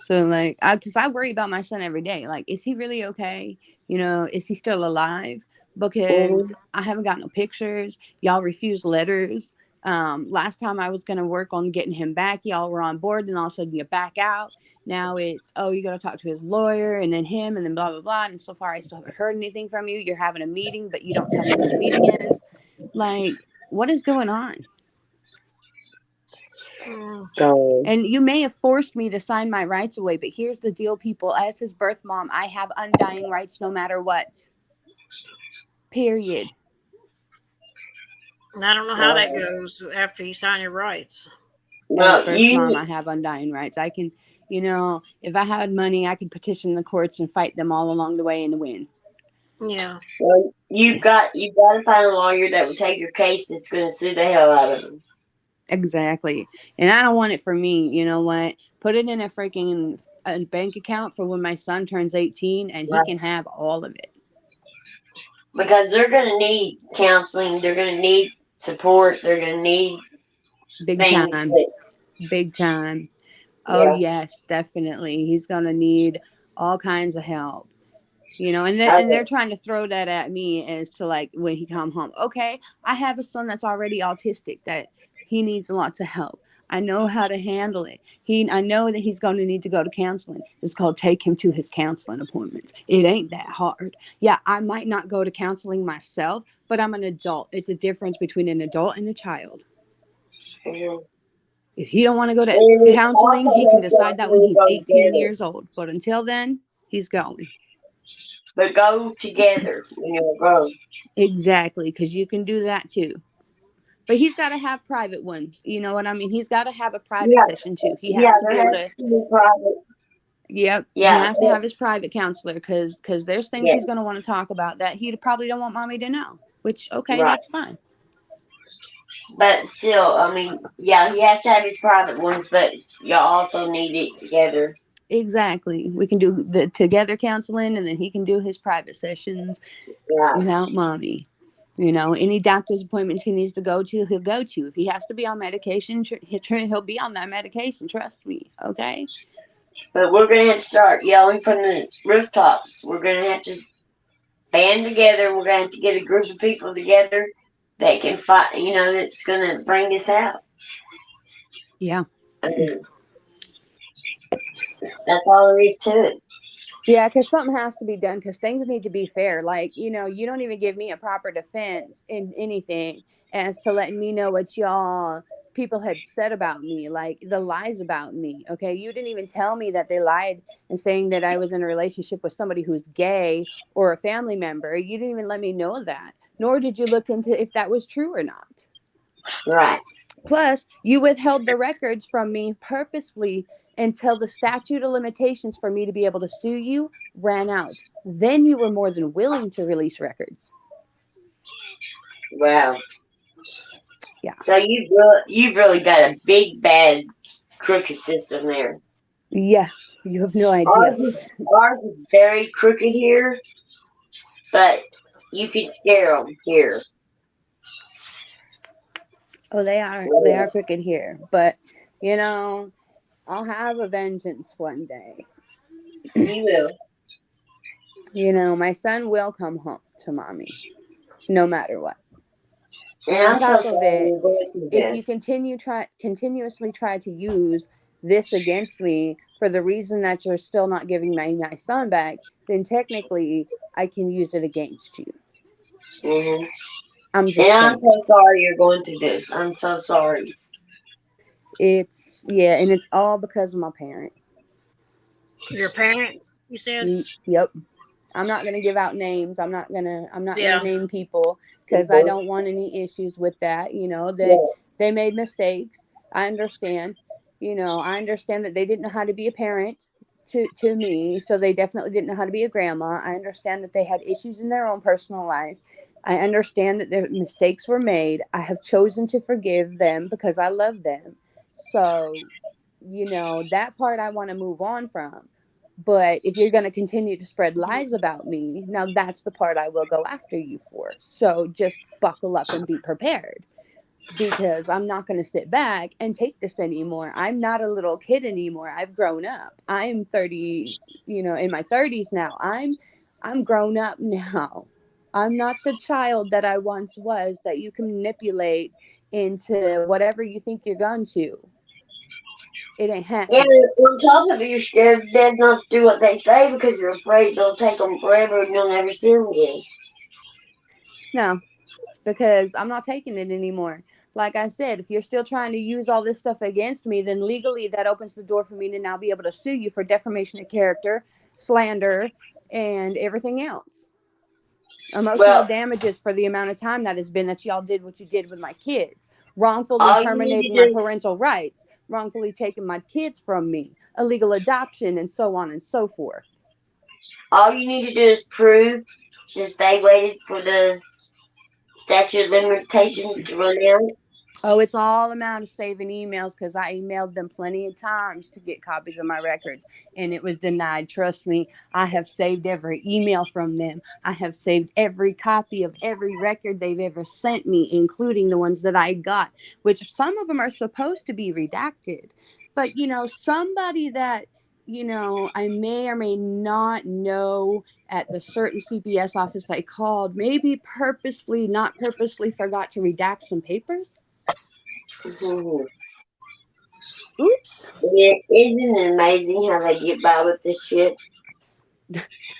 So like, because I worry about my son every day. Like, is he really okay? You know, is he still alive? Because I haven't got no pictures. Y'all refuse letters. Last time I was going to work on getting him back, y'all were on board, and all of a sudden you back out. Now it's, oh, you got to talk to his lawyer, and then him, and then blah, blah, blah. And so far, I still haven't heard anything from you. You're having a meeting, but you don't tell me when the meeting is. Like, what is going on? So, And you may have forced me to sign my rights away, but here's the deal, people. As his birth mom, I have undying rights no matter what. Period. I don't know how that goes after you sign your rights. As birth mom, I have undying rights. I can, if I had money, I could petition the courts and fight them all along the way and win. Yeah. Well, you got to find a lawyer that will take your case that's going to sue the hell out of them. Exactly. And I don't want it for me. You know what? Put it in a freaking bank account for when my son turns 18 and he can have all of it. Because they're going to need counseling. They're going to need support. They're going to need big things. Time. Big time. Oh, yes, definitely. He's going to need all kinds of help. And they're trying to throw that at me as to like when he come home. Okay, I have a son that's already autistic that he needs lots of help. I know how to handle it. I know that he's going to need to go to counseling. It's called take him to his counseling appointments. It ain't that hard. Yeah, I might not go to counseling myself, but I'm an adult. It's a difference between an adult and a child. Mm-hmm. If he don't want to go to counseling, he can decide that when he's 18 years old. But until then, he's going. But go together, go. Exactly, because you can do that too. But he's got to have private ones. You know what I mean? He's got to have a private session too. He has to be able to. Be private. Yep. Yeah. He has to have his private counselor because there's things he's going to want to talk about that he probably don't want mommy to know. Which that's fine. But still, I mean, he has to have his private ones, but you also need it together. Exactly. We can do the together counseling, and then he can do his private sessions without mommy. Any doctor's appointments he needs to go to, he'll go to. If he has to be on medication, he'll be on that medication. Trust me. Okay. But we're going to have to start yelling from the rooftops. We're going to have to band together. We're going to have to get a group of people together that can fight, that's going to bring this out. Yeah. I mean, that's all there is to it. Yeah, because something has to be done because things need to be fair. Like, you don't even give me a proper defense in anything as to letting me know what y'all people had said about me, like the lies about me. Okay, you didn't even tell me that they lied and saying that I was in a relationship with somebody who's gay or a family member. You didn't even let me know that, nor did you look into if that was true or not. Right. Plus, you withheld the records from me purposefully until the statute of limitations for me to be able to sue you ran out. Then you were more than willing to release Wow. Yeah. So you've really got a big, bad, crooked system there. Yeah, you have no idea. Ours is very crooked here, but you can scare them here. Oh, they are crooked here, but I'll have a vengeance one day. You will. My son will come home to mommy, no matter what. And on top of it, if you continuously try to use this against me for the reason that you're still not giving my son back, then technically I can use it against you. Mm-hmm. I'm so sorry you're going through this. I'm so sorry. And it's all because of my parent. Your parents, you said? Yep. I'm not gonna give out names. I'm not gonna name people because I don't want any issues with that. They made mistakes. I understand. I understand that they didn't know how to be a parent to me, so they definitely didn't know how to be a grandma. I understand that they had issues in their own personal life. I understand that their mistakes were made. I have chosen to forgive them because I love them. So, that part I want to move on from. But if you're going to continue to spread lies about me, now that's the part I will go after you for. So just buckle up and be prepared, because I'm not going to sit back and take this anymore. I'm not a little kid anymore. I've grown up. I'm 30, in my 30s now. I'm grown up now. I'm not the child that I once was that you can manipulate into whatever you think you're going to. It ain't And happening. on top of it, you're scared to death not to do what they say because you're afraid they'll take them forever and you'll never see them again. No, because I'm not taking it anymore. Like I said, if you're still trying to use all this stuff against me, then legally that opens the door for me to now be able to sue you for defamation of character, slander, and everything else. Emotional Well, damages for the amount of time that has been that y'all did what you did with my kids. Wrongfully all you need terminating to my do, parental rights, wrongfully taking my kids from me, illegal adoption, and so on and so forth. all you need to do is prove since they waited for the statute of limitations to run out. Oh, it's all amount of saving emails because I emailed them plenty of times to get copies of my records and it was denied. Trust me, I have saved every email from them. I have saved every copy of every record they've ever sent me, including the ones that I got, which some of them are supposed to be redacted. But, somebody that, I may or may not know at the certain CPS office I called, maybe purposely, not purposely forgot to redact some papers. Mhm. Oops. Isn't it amazing how they get by with this shit?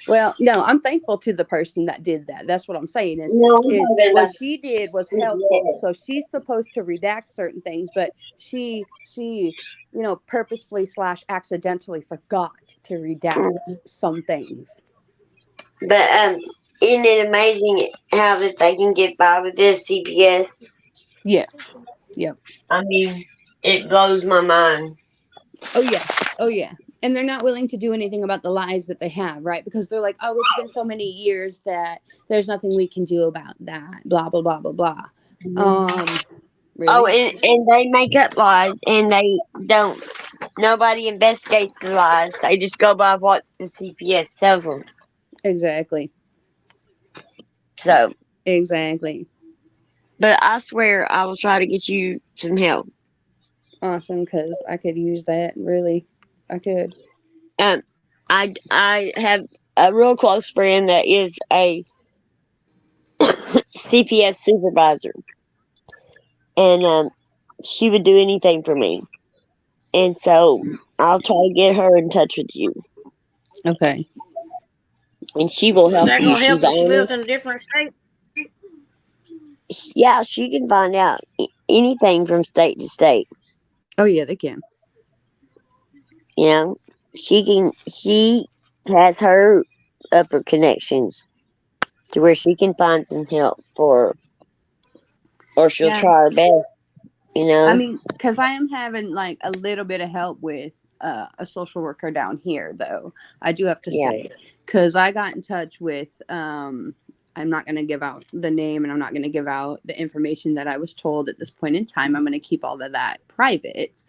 Well, no, I'm thankful to the person that did that. That's what I'm saying No, I'm is talking what about she did was this helpful. letter. So she's supposed to redact certain things, but she purposefully / accidentally forgot to redact some things. But isn't it amazing how that they can get by with this CPS? Yeah. Yep. I mean, it blows my mind. Oh yeah. Oh yeah. And they're not willing to do anything about the lies that they have, right? Because they're like, oh, it's been so many years that there's nothing we can do about that. Blah blah blah blah blah. Oh, Really? and they make up lies, and they don't. Nobody investigates the lies. They just go by what the CPS tells them. Exactly. So, Exactly. but I swear I will try to get you some help. Awesome, because I could use that. Really, I could. Um, I have a real close friend that is a CPS supervisor, and she would do anything for me. And so I'll try to get her in touch with you, Okay. and she will Is help that you. gonna help She's if she lives honest. in a different state? Yeah, she can find out anything from state to state. Oh yeah, they can. You know, she can. She has her upper connections to where she can find some help for, or she'll Yeah. try her best. You I know. mean, because I am having like a little bit of help with a social worker down here, though. I do have to Yeah. say, because I got in touch with. I'm not going to give out the name, and I'm not going to give out the information that I was told at this point in time. I'm going to keep all of that private.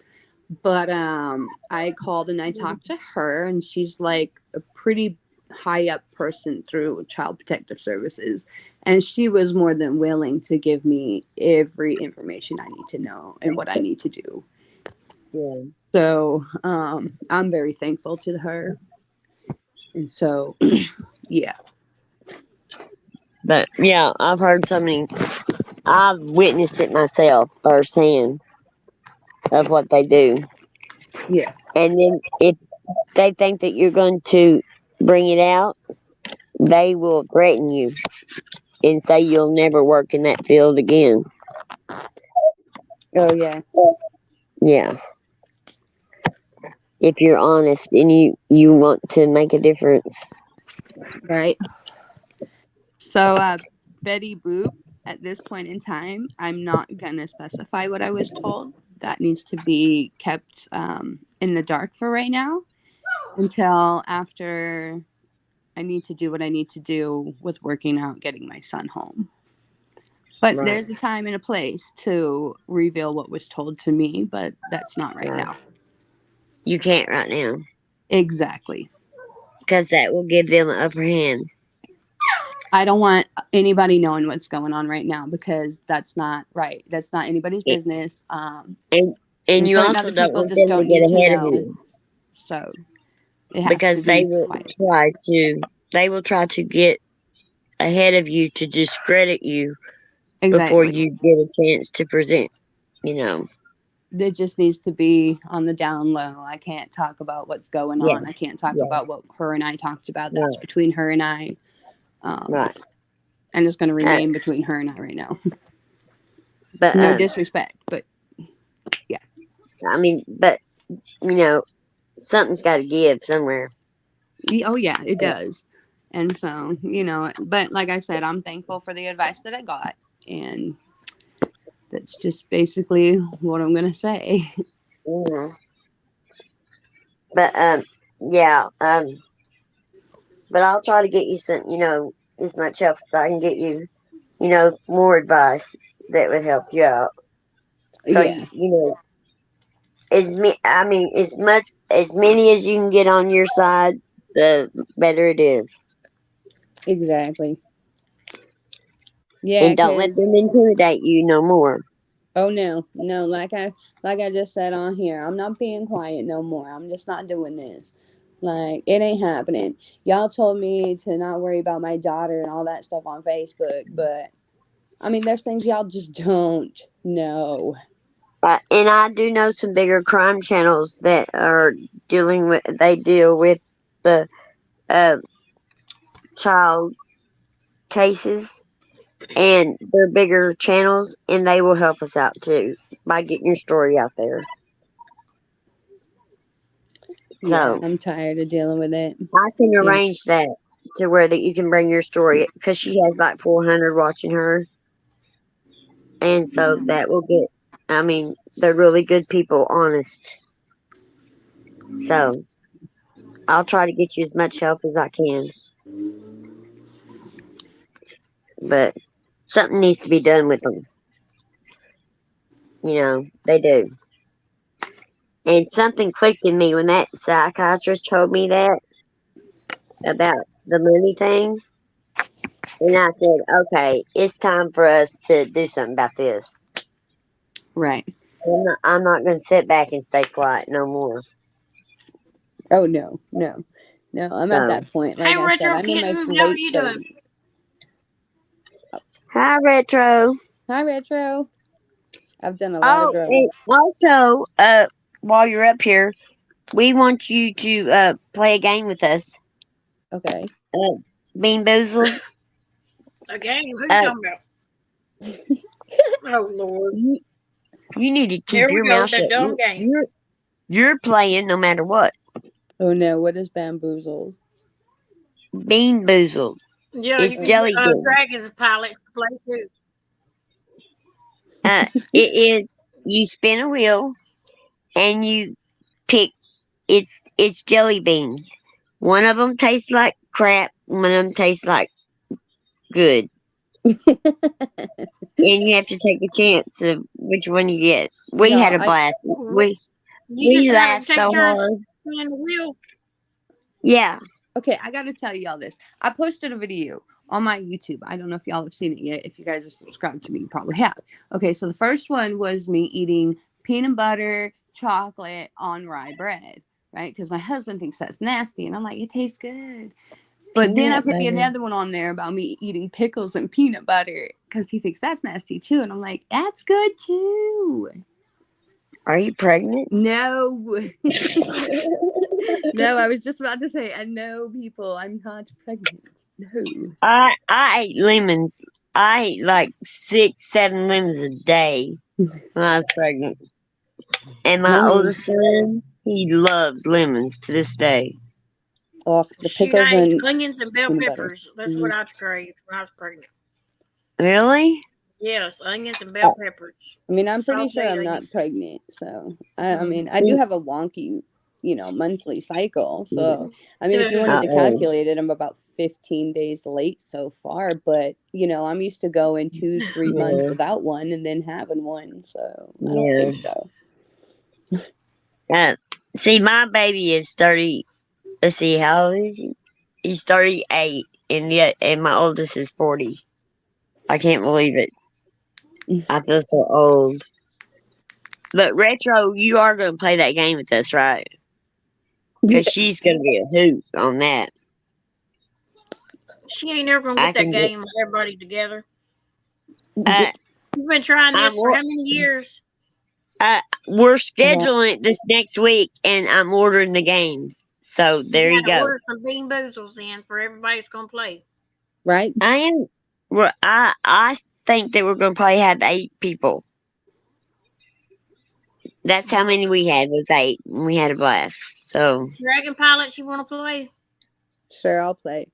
But I called and I talked to her, and she's like a pretty high up person through Child Protective Services, and she was more than willing to give me every information I need to know and what I need to do. Yeah. So I'm very thankful to her, and so yeah. But yeah, I've heard so many. I've witnessed it myself firsthand of what they do. Yeah. And then if they think that you're going to bring it out, they will threaten you and say you'll never work in that field again. Oh yeah. Yeah. If you're honest and you want to make a difference. Right. So Betty Boop, at this point in time, I'm not gonna specify what I was told. That needs to be kept in the dark for right now until after I need to do what I need to do with working out getting my son home. But Right. there's a time and a place to reveal what was told to me, but that's not right now. You can't right now. Exactly. Because that will give them an upper hand. I don't want anybody knowing what's going on right now because that's not right. That's not anybody's business. And And you certain also other don't people want just them to don't get need to ahead of know. you. So it has Because to they be will quiet. try to get ahead of you to discredit you before Exactly. you get a chance to present. You know. It just needs to be on the down low. I can't talk about what's going Yeah. on. I can't talk Yeah. about what her and I talked about. That's Right. between her and I. Right. And it's going to remain between her and I right now. But No disrespect, but yeah. I mean, but you know, something's got to give somewhere. Oh yeah, it does. And so, but like I said, I'm thankful for the advice that I got, and that's just basically what I'm gonna say. Mhm. But yeah, but I'll try to get you some, as much help as I can get you, more advice that would help you out. So Yeah, I mean, as many as you can get on your side, the better it is. exactly. Yeah, And don't let because them intimidate you no more. oh no, no, like I just said on here, I'm not being quiet no more. I'm just not doing this. Like it ain't happening. Y'all told me to not worry about my daughter and all that stuff on Facebook, but I mean, there's things y'all just don't know. And I do know some bigger crime channels that are they deal with the uh, child cases, and they're bigger channels, and they will help us out too by getting your story out there. Yeah, So I'm tired of dealing with it. I can Yeah. arrange that to where that you can bring your story, because she has like 400 watching her, and so that will get. I mean, they're really good people, honest. So I'll try to get you as much help as I can, but something needs to be done with them. They do. And something clicked in me when that psychiatrist told me that about the money thing. And I said, okay, it's time for us to do something about this. Right. I'm not going to sit back and stay quiet no more. Oh no, no, no. I'm at So, that point. Hey, Like I said, Retro I'm in my Kitten, how are late you doing? 30s. hi, Retro. Hi, Retro. I've done a lot of Oh, growing. and also, while you're up here, we want you to play a game with us. Okay. Bean Boozled. A game? Who you Uh, talking about? Oh Lord. you, you need to keep Here we your go, mouth that shut. dumb game. You're playing no matter what. Oh no, what is bamboozled? Bean Boozled. Yeah, It's you can jelly get beans. Dragon's pilots to play too. It is, you spin a wheel and you pick, it's jelly beans. One of them tastes like crap. One of them tastes like good. And you have to take a chance of which one you get. We No, had a blast. You just We have to laughed take so turns hard. spinning the wheel. Yeah. okay, I gotta tell y'all this. I posted a video on my YouTube. I don't know if y'all have seen it yet. If you guys are subscribed to me, you probably have. Okay, so the first one was me eating peanut butter chocolate on rye bread, right? Because my husband thinks that's nasty, and I'm like, it tastes good. But then I Peanut put butter. another one on there about me eating pickles and peanut butter because he thinks that's nasty too, and I'm like, that's good too. Are you pregnant? No. No, I was just about to say, and no, people, I'm not pregnant. No. I ate lemons. I ate like 6, 7 lemons a day when I was pregnant. And my No. oldest son, he loves lemons to this day. Oh, the Shoot, pickles I ate and onions and bell peanut butter. peppers. That's what I craved when I was pregnant. Really? Yes, onions and bell peppers. I mean, I'm pretty sure Sauteed I'm not onions. pregnant. So, I mean, I See, do have a wonky, monthly cycle. So, I mean, if you wanted to uh-oh. calculate it, I'm about 15 days late so far. But, I'm used to going 2-3 months Yeah. without one and then having one. So, I don't Yeah. think so. See, my baby is 30. Let's see, how old is he? He's 38, and my oldest is 40. I can't believe it. I feel so old. But Retro, you are going to play that game with us, right? Because she's going to be a hoot on that. She ain't never gonna I get that can get. game with everybody together. You've been trying this for I'm- how many years? We're scheduling it this next week, and I'm ordering the games. So there you gotta go. order some Bean Boozles in for everybody that's gonna play. Right? I am. Well, I think that we're going to probably have 8 people. That's how many we had, was 8. And we had a blast. So Dragon Pilots, you want to play? Sure, I'll play.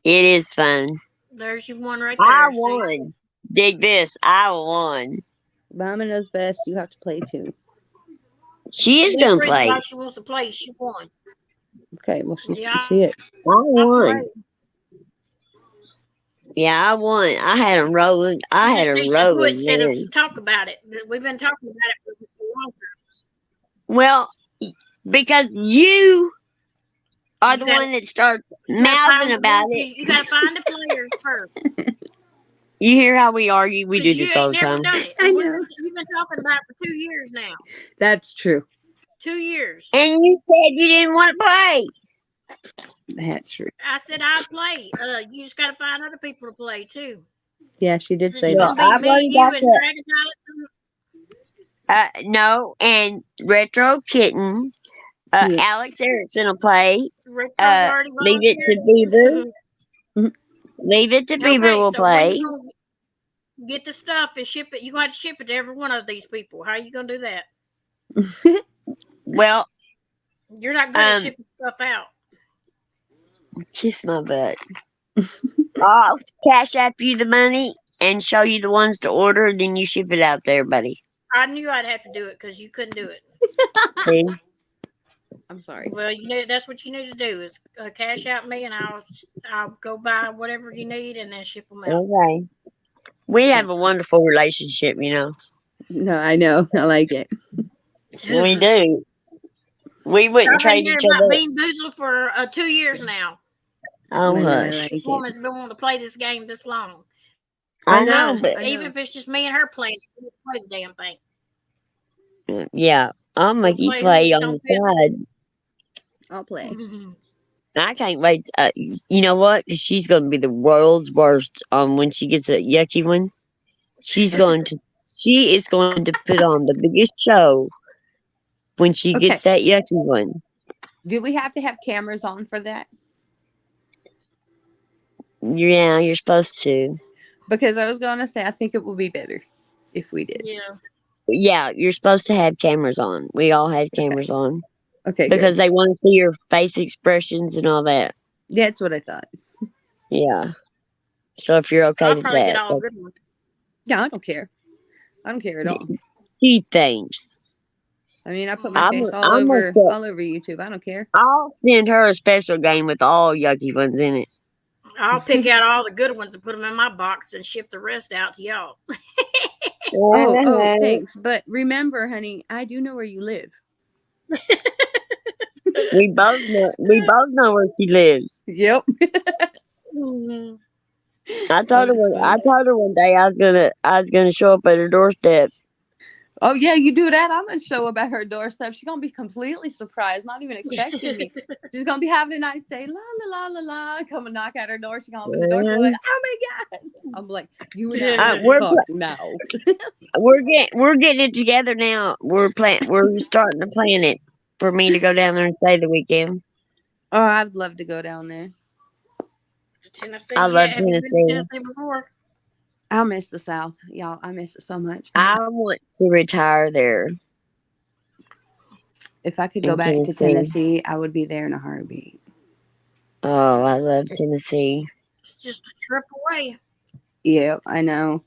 it is fun. There's your one right there. I see? won. Dig this. I won. Mama knows best. You have to play too. She is That's going the to reason play. why she wants to play. She won. Okay, well, Yeah. she is. I won. Right. Yeah, I won. I had them rolling. I You had just them need to do it rolling. instead of Man. talk about it. We've been talking about it for a long time. Well, because you are You the gotta- one that starts You gotta mouthing find- about it. You got to find the players first. You hear how we argue? We do 'Cause this you all the ain't never time. done it. I And know. you've been talking about it for 2 years now. That's true. 2 years. And you said you didn't want to play. That's true. I said I'd play. You just got to find other people to play too. Yeah, she did It's say Well, that. gonna I've be already me, got you, and that. Dragon Pilots. No, and Retro Kitten. Yeah. Alex Erickson will play. Richard's Uh, already leave it to volunteered. Bieber. Leave it to Bieber will so when play. you gonna get the stuff and ship it? You're going to have to ship it to every one of these people. How are you going to do that? Well, You're not going to ship the stuff out. kiss my butt. I'll cash app you the money and show you the ones to order, then you ship it out to everybody. I knew I'd have to do it because you couldn't do it. See? I'm sorry. Well, that's what you need to do is cash out me, and I'll go buy whatever you need and then ship them out. Okay. We have a wonderful relationship, you know. No, I know. I like it. We do. We wouldn't I've trade been each hearing about other. Bean Boozled for 2 years now. Oh, I know, I hush. like This it. woman's been wanting to play this game this long. I I know, know. but I Even know. if it's just me and her playing, we play the damn thing. yeah, I'll make you play play who on don't the side. I'll play. I can't wait. You know what? 'Cause she's going to be the world's worst when she gets a yucky one. She is going to put on the biggest show when she gets that yucky one. Do we have to have cameras on for that? Yeah, you're supposed to. Because I was going to say, I think it would be better if we did. Yeah. Yeah, you're supposed to have cameras on. We all had cameras on Okay, because good. they want to see your face expressions and all that. That's what I thought. Yeah. So if you're okay I'll with probably that, get all a good ones. Yeah, I don't care. I don't care at all. she thinks. I mean, I put my I'm- face all I'm over upset. all over YouTube. I don't care. I'll send her a special game with all yucky ones in it. I'll pick out all the good ones and put them in my box and ship the rest out to y'all. Oh, thanks. But remember, honey, I do know where you live. We both know where she lives. Yep. Mhm. I told her one day I was gonna show up at her doorstep. Oh yeah, you do that. I'm gonna show up at her doorstep. She's gonna be completely surprised, not even expecting me. She's gonna be having a nice day. La la la la la. Come and knock at her door. She's gonna open the door. She's like, "Oh my god!" I'm like, "You and I Yeah. we're talk now." We're getting it together now. We're starting to plan it for me to go down there and stay the weekend. Oh, I'd love to go down there. Tennessee. I love Have you been to Tennessee. Tennessee before? I'll miss the South, y'all. I miss it so much. I want to retire there. If I could go in back to Tennessee. Tennessee, I would be there in a heartbeat. Oh, I love Tennessee. It's just a trip away. Yeah, I know.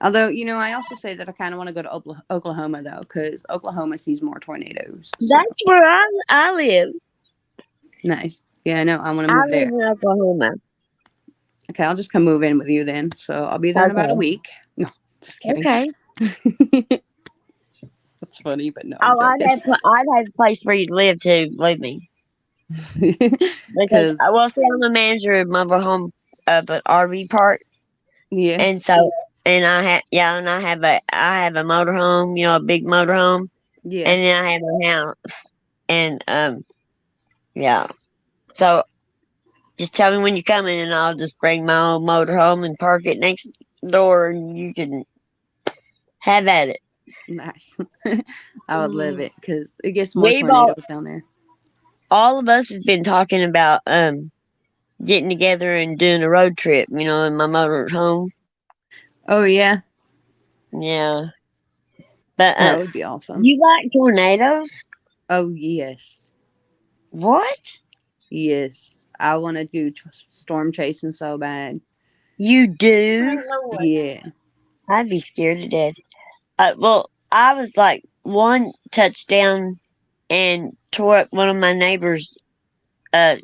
Although, I also say that I kind of want to go to Oklahoma, though, because Oklahoma sees more tornadoes. So. That's where I live. Nice. Yeah, I know. I want to I move live there. in Oklahoma. Okay, I'll just come move in with you then. So I'll be there in about a Okay. week. No, just kidding. Okay. That's funny, but no. Oh, I'd have a place for you to live too. Believe me. Because Because see, I'm a manager of mobile home of an RV park, yeah, and so I have a motorhome, a big motorhome, yeah. and then I have a house, and yeah. So just tell me when you're coming, and I'll just bring my old motorhome and park it next door and you can have at it. Nice. I would love it because it gets more We've tornadoes down there. all of us has been talking about getting together and doing a road trip, in my motorhome. Oh yeah, Yeah. But that would be awesome. you like tornadoes? Oh yes, What? yes. I want to do storm chasing so bad. You do? Ain't no way. Yeah. I'd be scared to death. Well, I was like one touchdown and tore up one of my neighbor's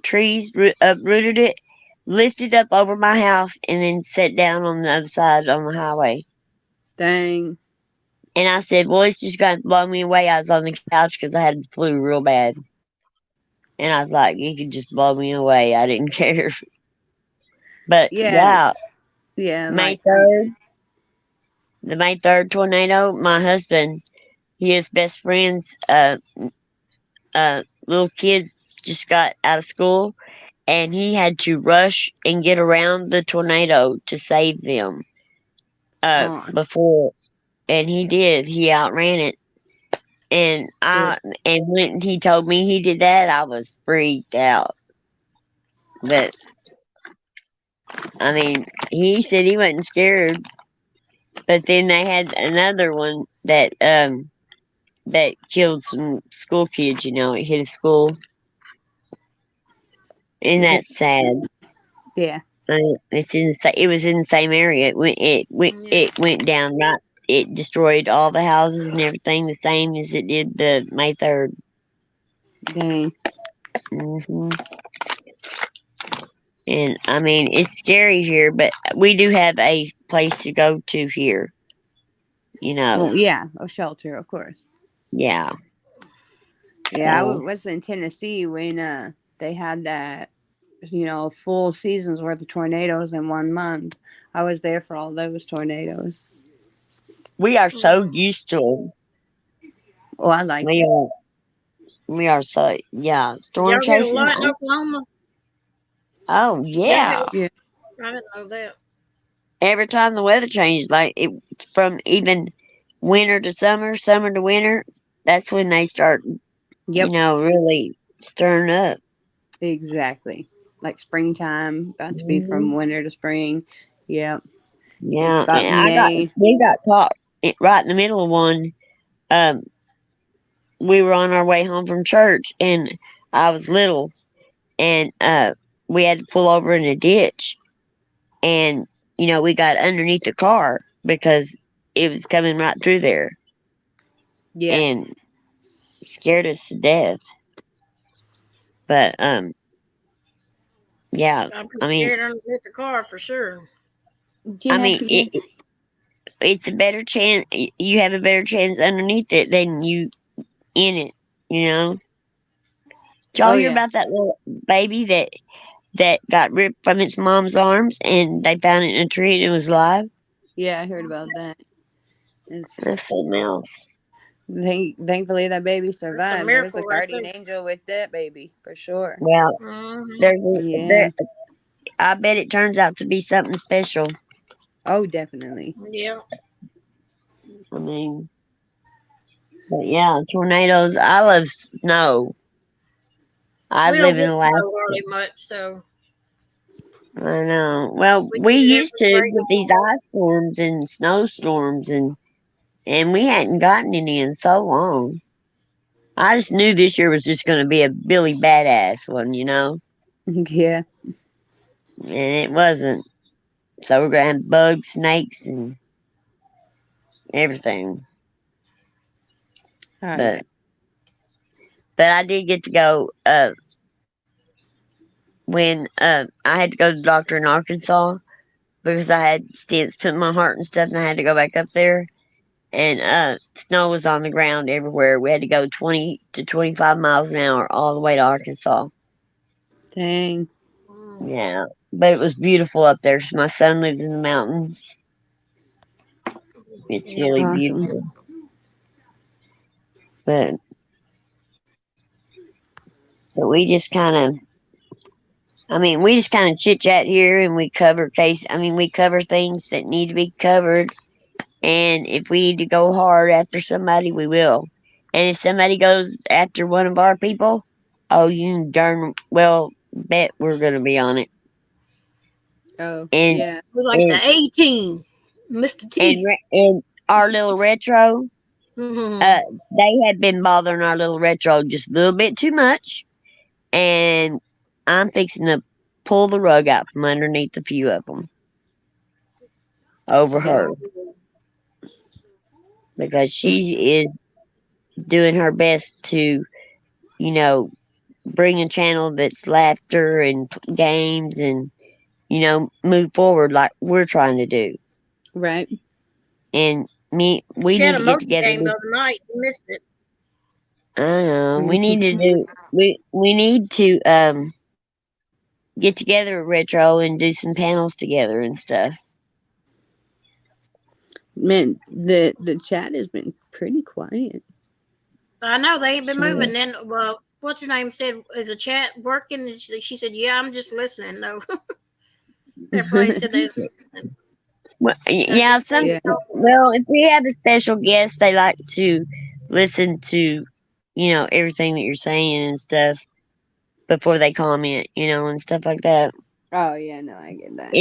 trees, uprooted it, lifted up over my house, and then sat down on the other side on the highway. Dang. And I said, "Well, it's just going to blow me away." I was on the couch because I had the flu real bad. And I was like, "You could just blow me away." I didn't care. But Yeah. Yeah. May 3rd, the May 3rd tornado, my husband, his best friend's little kids just got out of school, and he had to rush and get around the tornado to save them before, and he did. He outran it. And when he told me he did that, I was freaked out. But I mean, he said he wasn't scared. But then they had another one that killed some school kids. It hit a school, and that's sad. Yeah. It was in the same area. It went down right. It destroyed all the houses and everything the same as it did the May 3rd. Dang. hmm And I mean, it's scary here, but we do have a place to go to here. Well, yeah, a shelter, of course. Yeah. Yeah, So, I was in Tennessee when they had that, full season's worth of tornadoes in 1 month. I was there for all those tornadoes. we are so used to them. Oh, I like We it. are. We are so storm Y'all get a chasing. lot in Oklahoma? Oh yeah. Yeah. I didn't know that. Every time the weather changes, like it from even winter to summer, summer to winter, that's when they start, Yep. Really stirring up. Exactly. Like springtime, about to be from winter to spring. Yep. Yeah, It's about and May. we got caught right in the middle of one. We were on our way home from church, and I was little, and we had to pull over in a ditch, and we got underneath the car because it was coming right through there, Yeah. and scared us to death. But yeah, I'd be I mean, scared underneath the car for sure. Yeah, yeah. it's a better chance. You have a better chance underneath it than you in it. Did y'all hear about that little baby that got ripped from its mom's arms and they found it in a tree and it was alive? Yeah, I heard about that. That's something else. Thankfully, that baby survived. There was miracle a right guardian angel with that baby, for sure. Well, Yeah. I bet it turns out to be something special. Oh, definitely. Yeah. I mean, but yeah, tornadoes. I love snow. I We don't live in get Alaska. snow hardly much, so I know. Well, we we get it used to every with these ice storms and snowstorms, and we hadn't gotten any in so long. I just knew this year was just going to be a Billy Badass one, Yeah. and it wasn't. So we're going to have bugs, snakes, and everything. Oh, But I did get to go when I had to go to the doctor in Arkansas because I had stents put in my heart and stuff, and I had to go back up there. And snow was on the ground everywhere. We had to go 20 to 25 miles an hour all the way to Arkansas. dang. Yeah, but it was beautiful up there. 'Cause my son lives in the mountains. It's really Awesome. beautiful. But we just kind of I mean, we just kind of chit chat here, and we cover we cover things that need to be covered. And if we need to go hard after somebody, we will. And if somebody goes after one of our people, oh, you darn well bet we're gonna be on it. Oh, And yeah. We're like and the A team, Mr. T. and our little retro, Mhm. they had been bothering our little retro just a little bit too much, and I'm fixing to pull the rug out from underneath a few of them over Yeah. her because she is doing her best to, you know, bring a channel that's laughter and games and, move forward like we're trying to do. Right. And we She need had a to get motion together. game the other night. You missed it. I don't know. We need to do. We need to get together at retro and do some panels together and stuff. Man, the chat has been pretty quiet. I know they ain't been So, moving. Then, well, what's her name said, "Is the chat working?" And she said, "Yeah, I'm just listening." No, everybody said they was listening. well, So I yeah. guess they Yeah. Well, if we have a special guest, they like to listen to, everything that you're saying and stuff before they comment, and stuff like that. Oh yeah, no, I get that.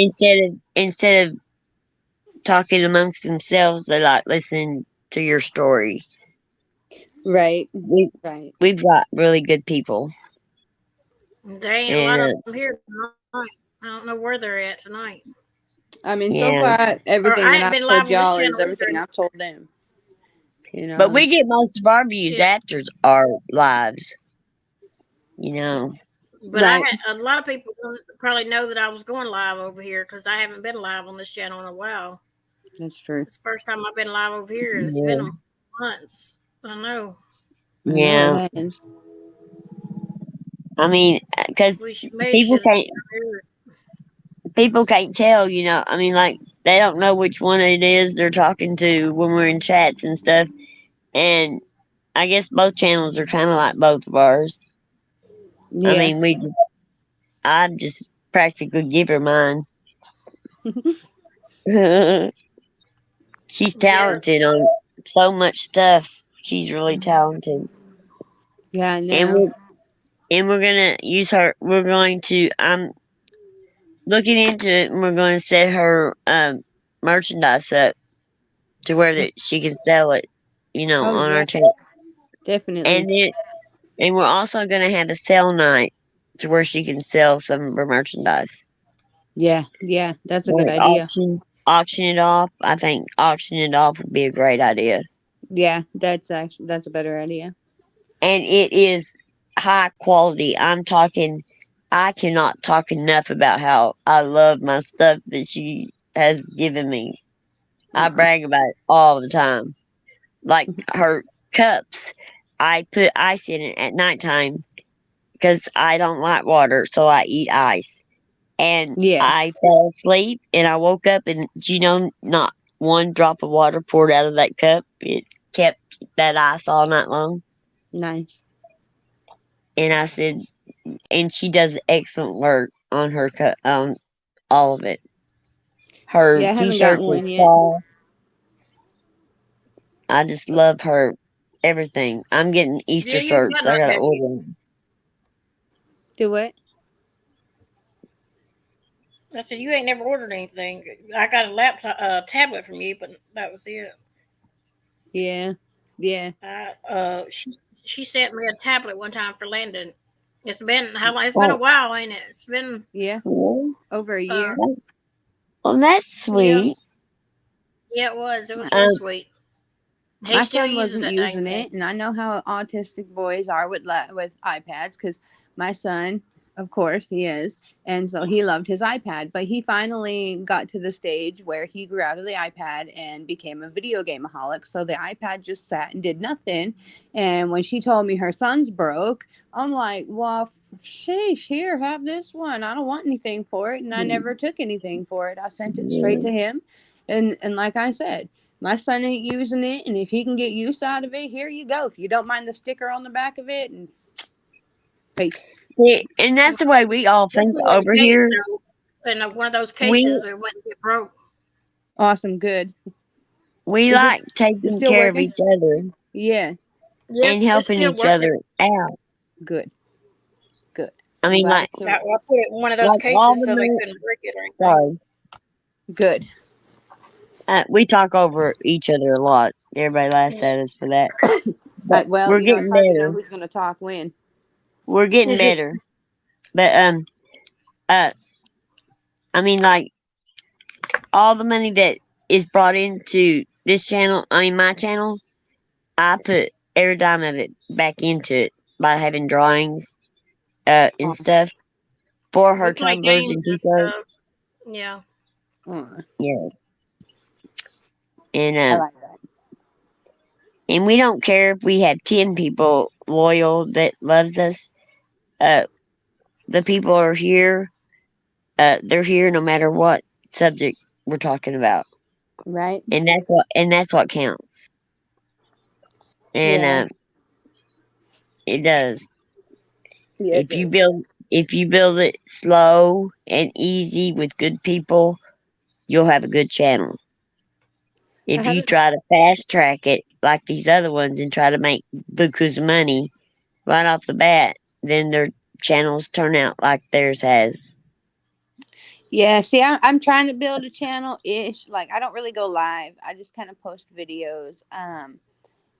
Instead of talking amongst themselves, they like listening to your story. Right. We Right. we've got really good people, there ain't a lot of and them here tonight. I don't know where they're at tonight. I mean, so yeah. far Or everything I that ain't I've been live told on this y'all is channel everything either. I've told them. But we get most of our views Yeah, after our lives. You know. but Right. a lot of people don't probably know that I was going live over here because I haven't been live on this channel in a while. That's true. It's the first time I've been live over here, and it's Yeah. been months. I know. I know Yeah. it has. I mean, because Maybe people should have can't people can't tell. I mean, like they don't know which one it is they're talking to when we're in chats and stuff. And I guess both channels are kind of like both of ours. I Yeah. mean, I just practically give her mine. She's Yeah. talented on so much stuff. She's really talented, Yeah, I and know. we're gonna use her. We're going to. I'm looking into it, and we're going to set her merchandise up to where that she can sell it. Oh On yeah, our channel, definitely. and we're also gonna have a sale night to where she can sell some of her merchandise. Yeah, yeah, that's a good Like idea. auction it off. I think auction it off would be a great idea. Yeah, that's a better idea. And it is high quality. I cannot talk enough about how I love my stuff that she has given me. I Aw. brag about it all the time. Like her cups, I put ice in it at nighttime because I don't like water, so I eat ice. And Yeah, I fell asleep and I woke up and not one drop of water poured out of that cup. It kept that ice all night long. nice. And I said, and she does excellent work on her on all of it. Her Yeah, I haven't t-shirts gotten are one yet. tall. I just love her everything. I'm getting Easter Yeah, you ain't shirts. got I none, gotta have you? order them. Do what? I said you ain't never ordered anything. I got a laptop, tablet from you, but that was it. Yeah, yeah, She sent me a tablet one time for Landon. It's been how long? It's been a Oh, while, ain't it? It's been yeah. well, Over a uh, year. well, that's yeah, sweet. yeah. It was. It was real Um, sweet. He My still son uses wasn't that dang using thing. it, and I know how autistic boys are with iPads because my son, of course, he is, and so he loved his iPad. But he finally got to the stage where he grew out of the iPad and became a video gameaholic. So the iPad just sat and did nothing. And when she told me her son's broke, I'm like, well, sheesh, here, have this one. I don't want anything for it, and I never took anything for it. I sent it straight to him, and like I said. My son ain't using it, and if he can get use out of it, here you go. If you don't mind the sticker on the back of it, and Peace. Yeah, and that's the way we all think Hopefully over it pays, here. so in one of those We cases, it wouldn't get broke. Awesome. Good. we Is like this taking still care of working? each other Yeah. and Yes, it's helping still each working. other out. Good. Good. I I'm mean, glad like it's still I put it in one of those all cases the so they money. couldn't break it or anything. Sorry, good. we talk over each other a lot. Everybody laughs at us for that, but Well, we're you know, it's getting hard to know better. who's going to talk when. We're getting better. But uh, I mean, like all the money that is brought into this channel. I mean, my channel. I put every dime of it back into it by having drawings, and Oh, stuff for We her play tumblers and games and stuff. t-shirts. Yeah. oh, Yeah, and I like that. and we don't care if we have 10 people loyal that loves us. Uh, the people are here. They're here no matter what subject we're talking about, Right? and that's what counts. And Yeah. it does. Yeah, it does. If you build it slow and easy with good people, you'll have a good channel. I If you haven't. try to fast track it like these other ones and try to make bukus of money right off the bat, then their channels turn out like theirs has. Yeah, see, I'm trying to build a channel ish. Like, I don't really go live. I just kind of post videos.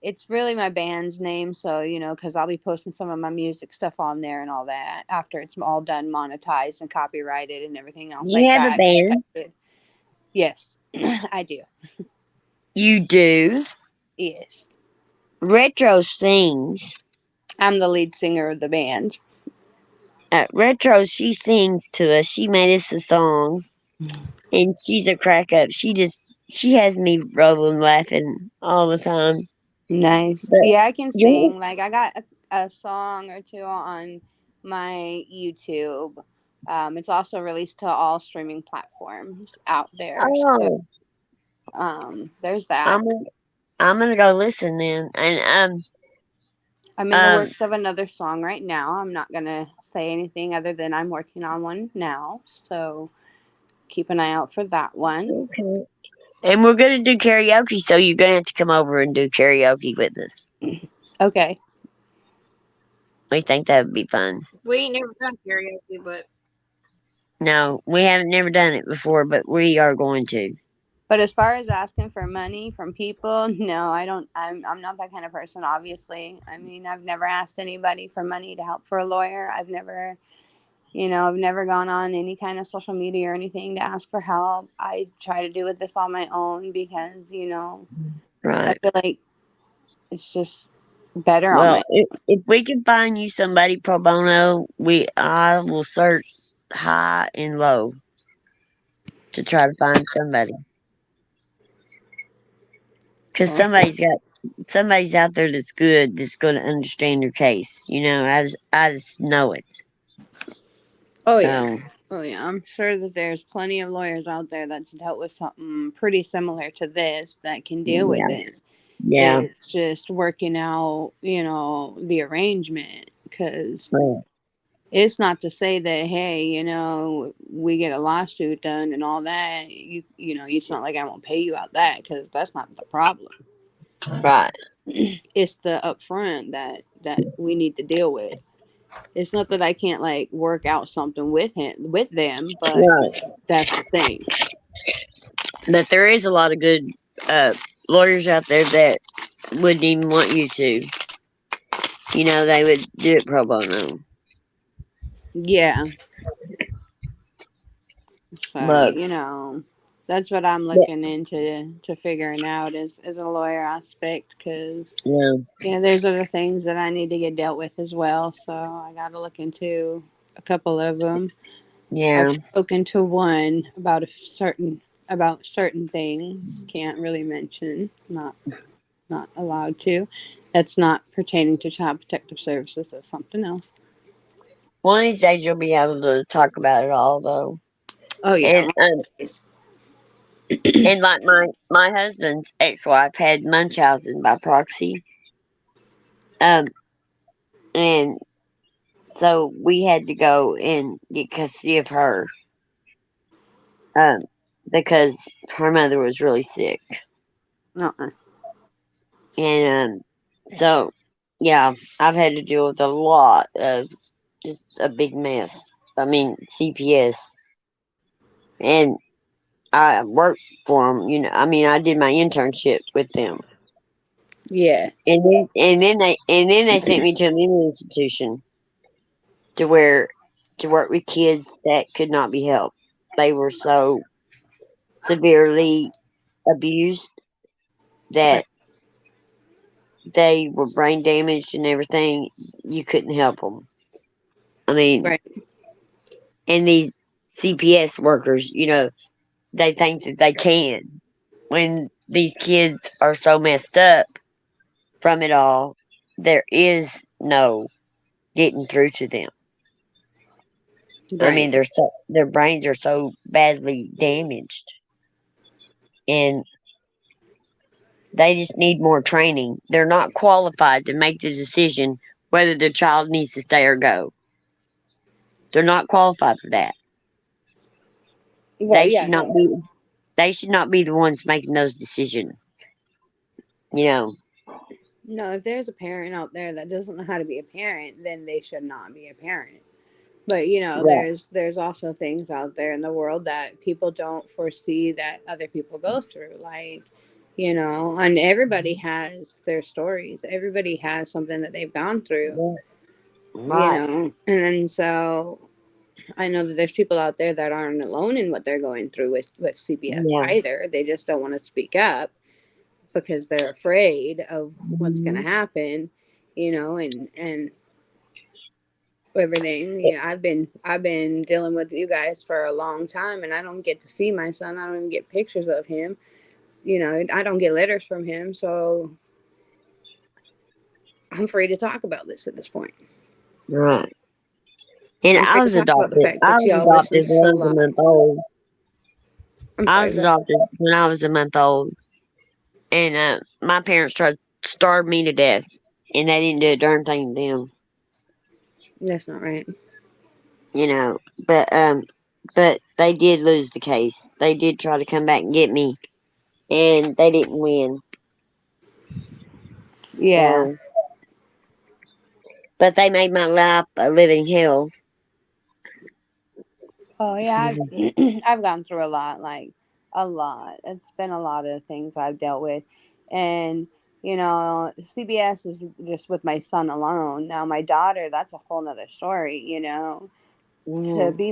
It's really my band's name, so you know, because I'll be posting some of my music stuff on there and all that after it's all done, monetized and copyrighted and everything else You like have a that. band. Yes, I do. You do. Yes, Retro sings. I'm the lead singer of the band. Retro, she sings to us. She made us a song, and she's a crack up. She has me rolling laughing all the time. Nice. But Yeah, I can you, sing. Like, I got a song or two on my YouTube. It's also released to all streaming platforms out there. So, oh, there's that. I'm I'm gonna go listen then. And I'm in the um works of another song right now. I'm not gonna say anything other than I'm working on one now. So keep an eye out for that one. okay. And we're gonna do karaoke, so you're gonna have to come over and do karaoke with us. Okay. We think that would be fun. We ain't never done karaoke, but No, we haven't never done it before, but we are going to. But as far as asking for money from people, no, I don't. I'm not that kind of person. Obviously, I mean, I've never asked anybody for money to help for a lawyer. I've never, I've never gone on any kind of social media or anything to ask for help. I try to do it this on my own because I Right. feel like it's just better on Well, my. if we can find you somebody pro bono, I will search high and low to try to find somebody. Because somebody's out there that's good, that's going to understand your case. I just know it. Oh So yeah. Oh yeah, I'm sure that there's plenty of lawyers out there that's dealt with something pretty similar to this that can deal with yeah, it. yeah. It's just working out, the arrangement because Right. it's not to say that hey, we get a lawsuit done and all that. It's not like I won't pay you out that because that's not the problem. Right. It's the upfront that we need to deal with. It's not that I can't like work out something with them, but Right. that's the thing. But there is a lot of good lawyers out there that wouldn't even want you to. They would do it pro bono. Yeah. So, But that's what I'm yeah, looking into to figuring out is a lawyer aspect because yeah, there's other things that I need to get dealt with as well. So I got to look into a couple of them. I've yeah. spoken to one about certain things. Can't really mention. Not allowed to. That's not pertaining to Child Protective Services. That's something else. One of these days you'll be able to talk about it all, though. Oh yeah. And like my husband's ex-wife had Munchausen by proxy, um, and So we had to go and get custody of her, um, because her mother was really sick. Uh-uh. And so, yeah, I've had to deal with a lot of just a big mess. I mean, CPS. And I worked for them, I mean, I did my internship with them. Yeah. And then they sent me to a mental institution to where to work with kids that could not be helped. They were so severely abused Okay. that they were brain damaged and everything. You couldn't help them. I mean, Right. and these CPS workers, they think that they can. When these kids are so messed up from it all, there is no getting through to them. I mean, Right. their brains are so badly damaged, and they just need more training. They're not qualified to make the decision whether the child needs to stay or go. They're not qualified for that. Well, They yeah, should not no. be. They should not be the ones making those decisions. You know. No, if there's a parent out there that doesn't know how to be a parent, then they should not be a parent. But Right. there's also things out there in the world that people don't foresee that other people go through. Like, and everybody has their stories. Everybody has something that they've gone through. Yeah. Right. And then so I know that there's people out there that aren't alone in what they're going through with CPS Yeah. either. They just don't want to speak up because they're afraid of what's going to Mhm. happen, and everything. I've been dealing with you guys for a long time, and I don't get to see my son. I don't even get pictures of him. I don't get letters from him, so I'm free to talk about this at this point. Right. And I'm I free to was talk about the adopted. fact I that was y'all listen adopted when to I was a month lies. old. I'm I sorry, was go ahead. adopted when I was a month old, and my parents tried to starve me to death, and they didn't do a darn thing to them. That's not right. You know, but they did lose the case. They did try to come back and get me, and they didn't win. Yeah. So, but they made my life a living hell. Oh yeah, I've gone through a lot, like a lot. It's been a lot of things I've dealt with, and CBS is just with my son alone. Now my daughter, that's a whole nother story. To Mhm. be,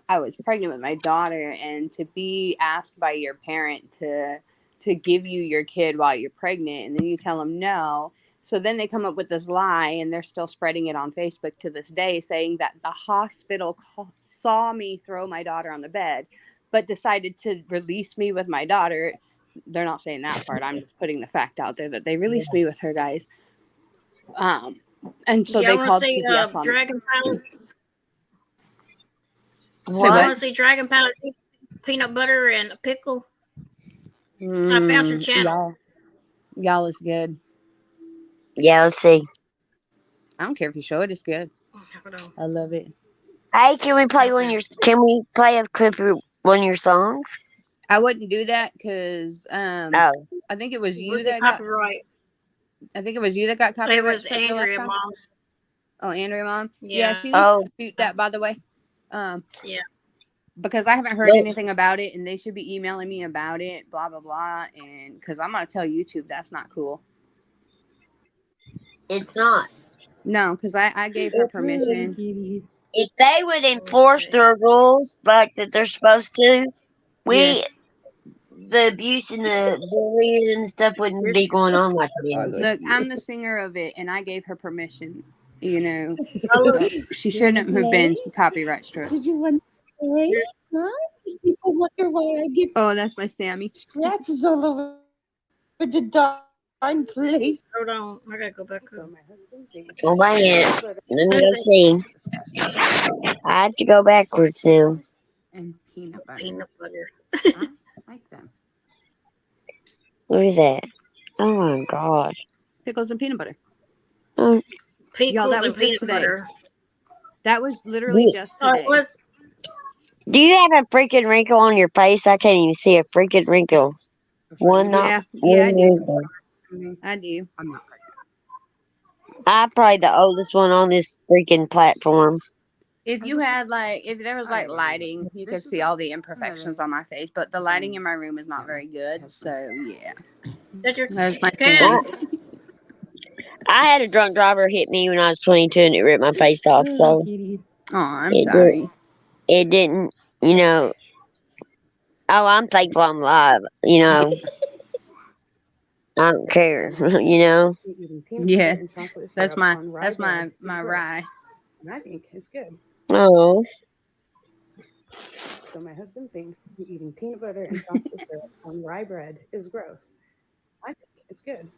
I was pregnant with my daughter, and to be asked by your parent to give you your kid while you're pregnant, and then you tell them no. So then they come up with this lie, and they're still spreading it on Facebook to this day, saying that the hospital saw me throw my daughter on the bed, but decided to release me with my daughter. They're not saying that part. I'm just putting the fact out there that they released me with her, guys. Um, and so they Y'all want to called see CPS on me. Dragon Palace? Say Y'all What? want what? to see Dragon Palace peanut butter and a pickle? I found your channel. Y'all is good. Yeah, let's see. I don't care if you show it. It's good. Hold on. I love it. Hey, can we play Okay. Can we play a clip of one of your songs? I wouldn't do that because Oh, I think it was We'll you get that got. copyright. I think it was you that got It copyright was struck the last Andrea, time. Mom. Oh, Andrea, mom. Yeah, Yeah. she needs to oh, dispute that. By the way, um, Yeah. because I haven't heard look, anything about it, and they should be emailing me about it. Blah blah blah. And because I'm gonna tell YouTube that's not cool. it's not. No, because I gave her If, permission. if they would enforce Okay. the rules like that they're supposed to, Yeah. we the abuse and the bullying and stuff wouldn't be going on like it is. Look, I'm the singer of it, and I gave her permission. Oh, look. So she shouldn't have been copyright struck. Did you want to play? Here's, Huh? People wonder why I give Oh, that's my Sammy. scratches all over the darn place. hold on. I gotta go back up. Oh, wait a minute. Let me Who's go that? see. I have to go backwards now. And peanut butter. Peanut butter. I like them. Look at that. Oh my god. Pickles and peanut butter. Oh, Y'all, Pickles that was and just peanut today. butter. That was literally Do, just Oh, today. it was. do you have a freaking wrinkle on your face? I can't even see a freaking wrinkle. One not Yeah, one I do. wrinkle. I do. I'm not. I'm probably the oldest one on this freaking platform. If you had if there was lighting, you could see all the imperfections on my face. But the lighting in my room is not very good, so yeah. That your That's my cat? thing. I had a drunk driver hit me when I was 22 and it ripped my face off. So Oh, I'm it sorry. it didn't, you know. Oh, I'm thankful I'm alive. You know, I don't care. You know. Yeah, that's my rye. And I think it's good. Oh, So my husband thinks eating peanut butter and chocolate syrup on rye bread is gross. I think it's good.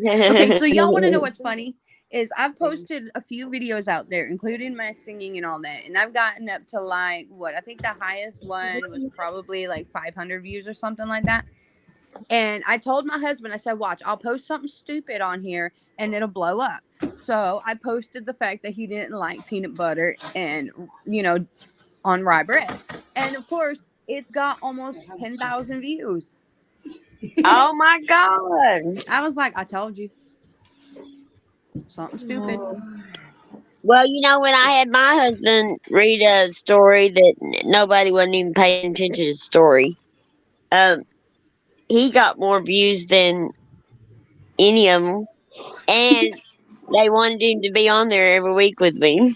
Okay, so y'all want to know what's funny? Is I've posted a few videos out there, including my singing and all that, and I've gotten up to I think the highest one was probably 500 views or something like that. And I told my husband, I said, watch, I'll post something stupid on here and it'll blow up. So I posted the fact that he didn't like peanut butter and, on rye bread. And of course, it's got almost 10,000 views. oh my God. I was like, I told you. Something stupid. Well, when I had my husband read a story that nobody wasn't even paying attention to the story, he got more views than any of them, and they wanted him to be on there every week with me.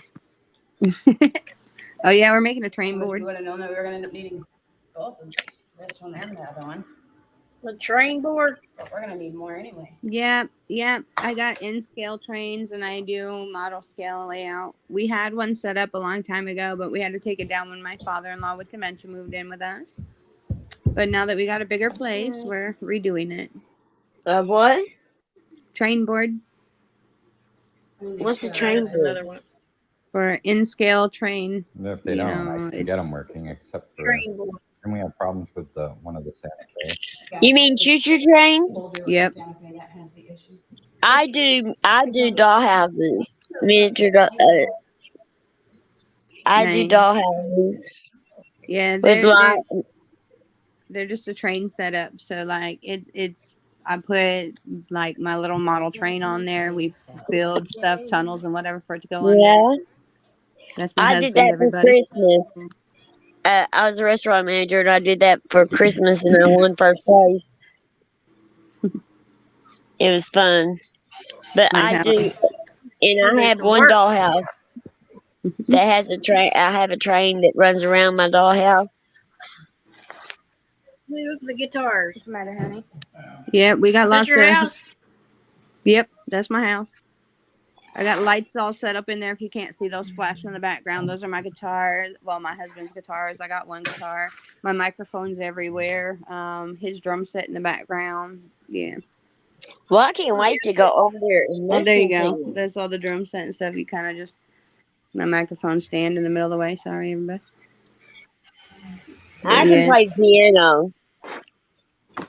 Oh, yeah, we're making a train board. We would have known that we were going to end up needing both of this one and the other one. The train board. But we're going to need more anyway. Yeah. I got in-scale trains and I do model scale layout. We had one set up a long time ago, but we had to take it down when my father-in-law with dementia moved in with us. But now that we got a bigger place, we're redoing it. What? Train board What's the train That's another one. for in-scale train. If they don't, I can get them working, except for Train board. and we have problems with one of the sanitary. You mean choo-choo trains? Yep. I do dollhouses. Miniature I do Nice. dollhouses Yeah, with they're just a train setup. So it's I put my little model train on there. We build stuff, tunnels and whatever for it to go on there. That's my I husband, did that everybody. for Christmas. I was a restaurant manager and I did that for Christmas and I won first place. It was fun. But Like I how- do, and I have one dollhouse that has a train. I have a train that runs around my dollhouse. Look at the guitars. What's the matter, honey? Yep, we got That's lots your of. house? Yep, that's my house. I got lights all set up in there. If you can't see those flashing in the background, those are my guitars. Well, my husband's guitars. I got one guitar. My microphone's everywhere. His drum set in the background. Yeah. Well, I can't wait to go over there and Oh, listen there you to go. you. That's all the drum set and stuff. You kind of just my microphone stand in the middle of the way. Sorry, everybody. I can play piano.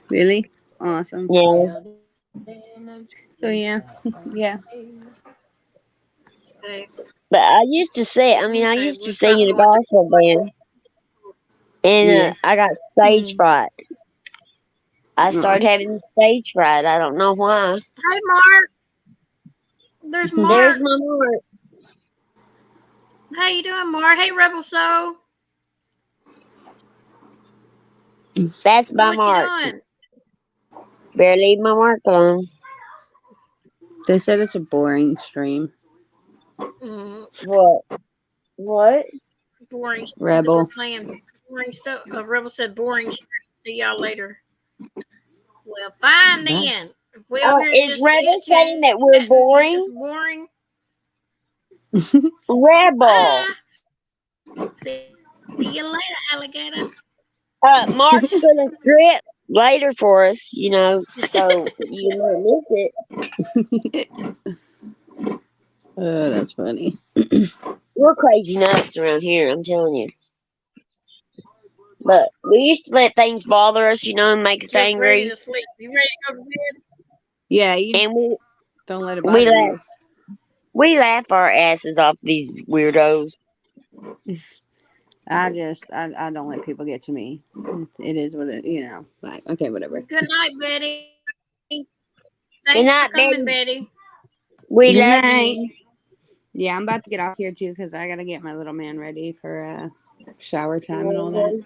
Really awesome. Yeah. So yeah. Okay. But I used to sing. I Okay, used to we'll sing stop in a going gospel band, and Yeah. I got stage fright. I started having stage fright. I don't know why. Hey, Mark. There's Mark. There's my Mark. How you doing, Mark? Hey, Rebel Soul. That's my What Mark. you doing? Better leave my Mark alone. They said it's a boring stream. What? What? Boring stuff. Rebel. We're playing boring stuff. Rebel said boring stream. See y'all later. Well, fine then. If we over here Is just Rebel chit-chatting, saying that we're boring? It's boring. Rebel. Bye. See you later, alligator. Mark's gonna strip later for us, so you won't miss it. Oh, that's funny. We're crazy nuts around here, I'm telling you. But we used to let things bother us, and make us Just ready angry. to sleep. You ready to go to bed? Yeah, you And don't let it we bother laugh. you. We laugh our asses off these weirdos. I don't let people get to me. It is what it, like, okay, whatever. Good night, Betty. Good Thanks night, for coming, Betty. Betty. We Good love night. you. Yeah, I'm about to get off here too because I gotta get my little man ready for shower time and all that.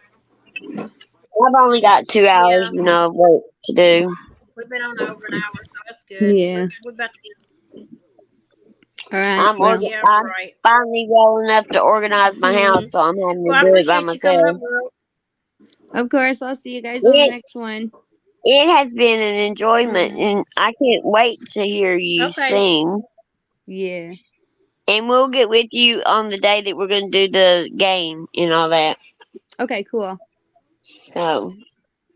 I've only got 2 hours, Yeah. of work to do. We've been on over an hour, so that's good. Yeah. We're about to get. All right. I'm Yeah, I'm right. finally well enough to organize my house, so I'm having Well, to I do it by appreciate you coming myself. up, girl. Of course, I'll see you guys on the next one. It has been an enjoyment, and I can't wait to hear you sing. Yeah. And we'll get with you on the day that we're going to do the game and all that. Okay, cool. So, all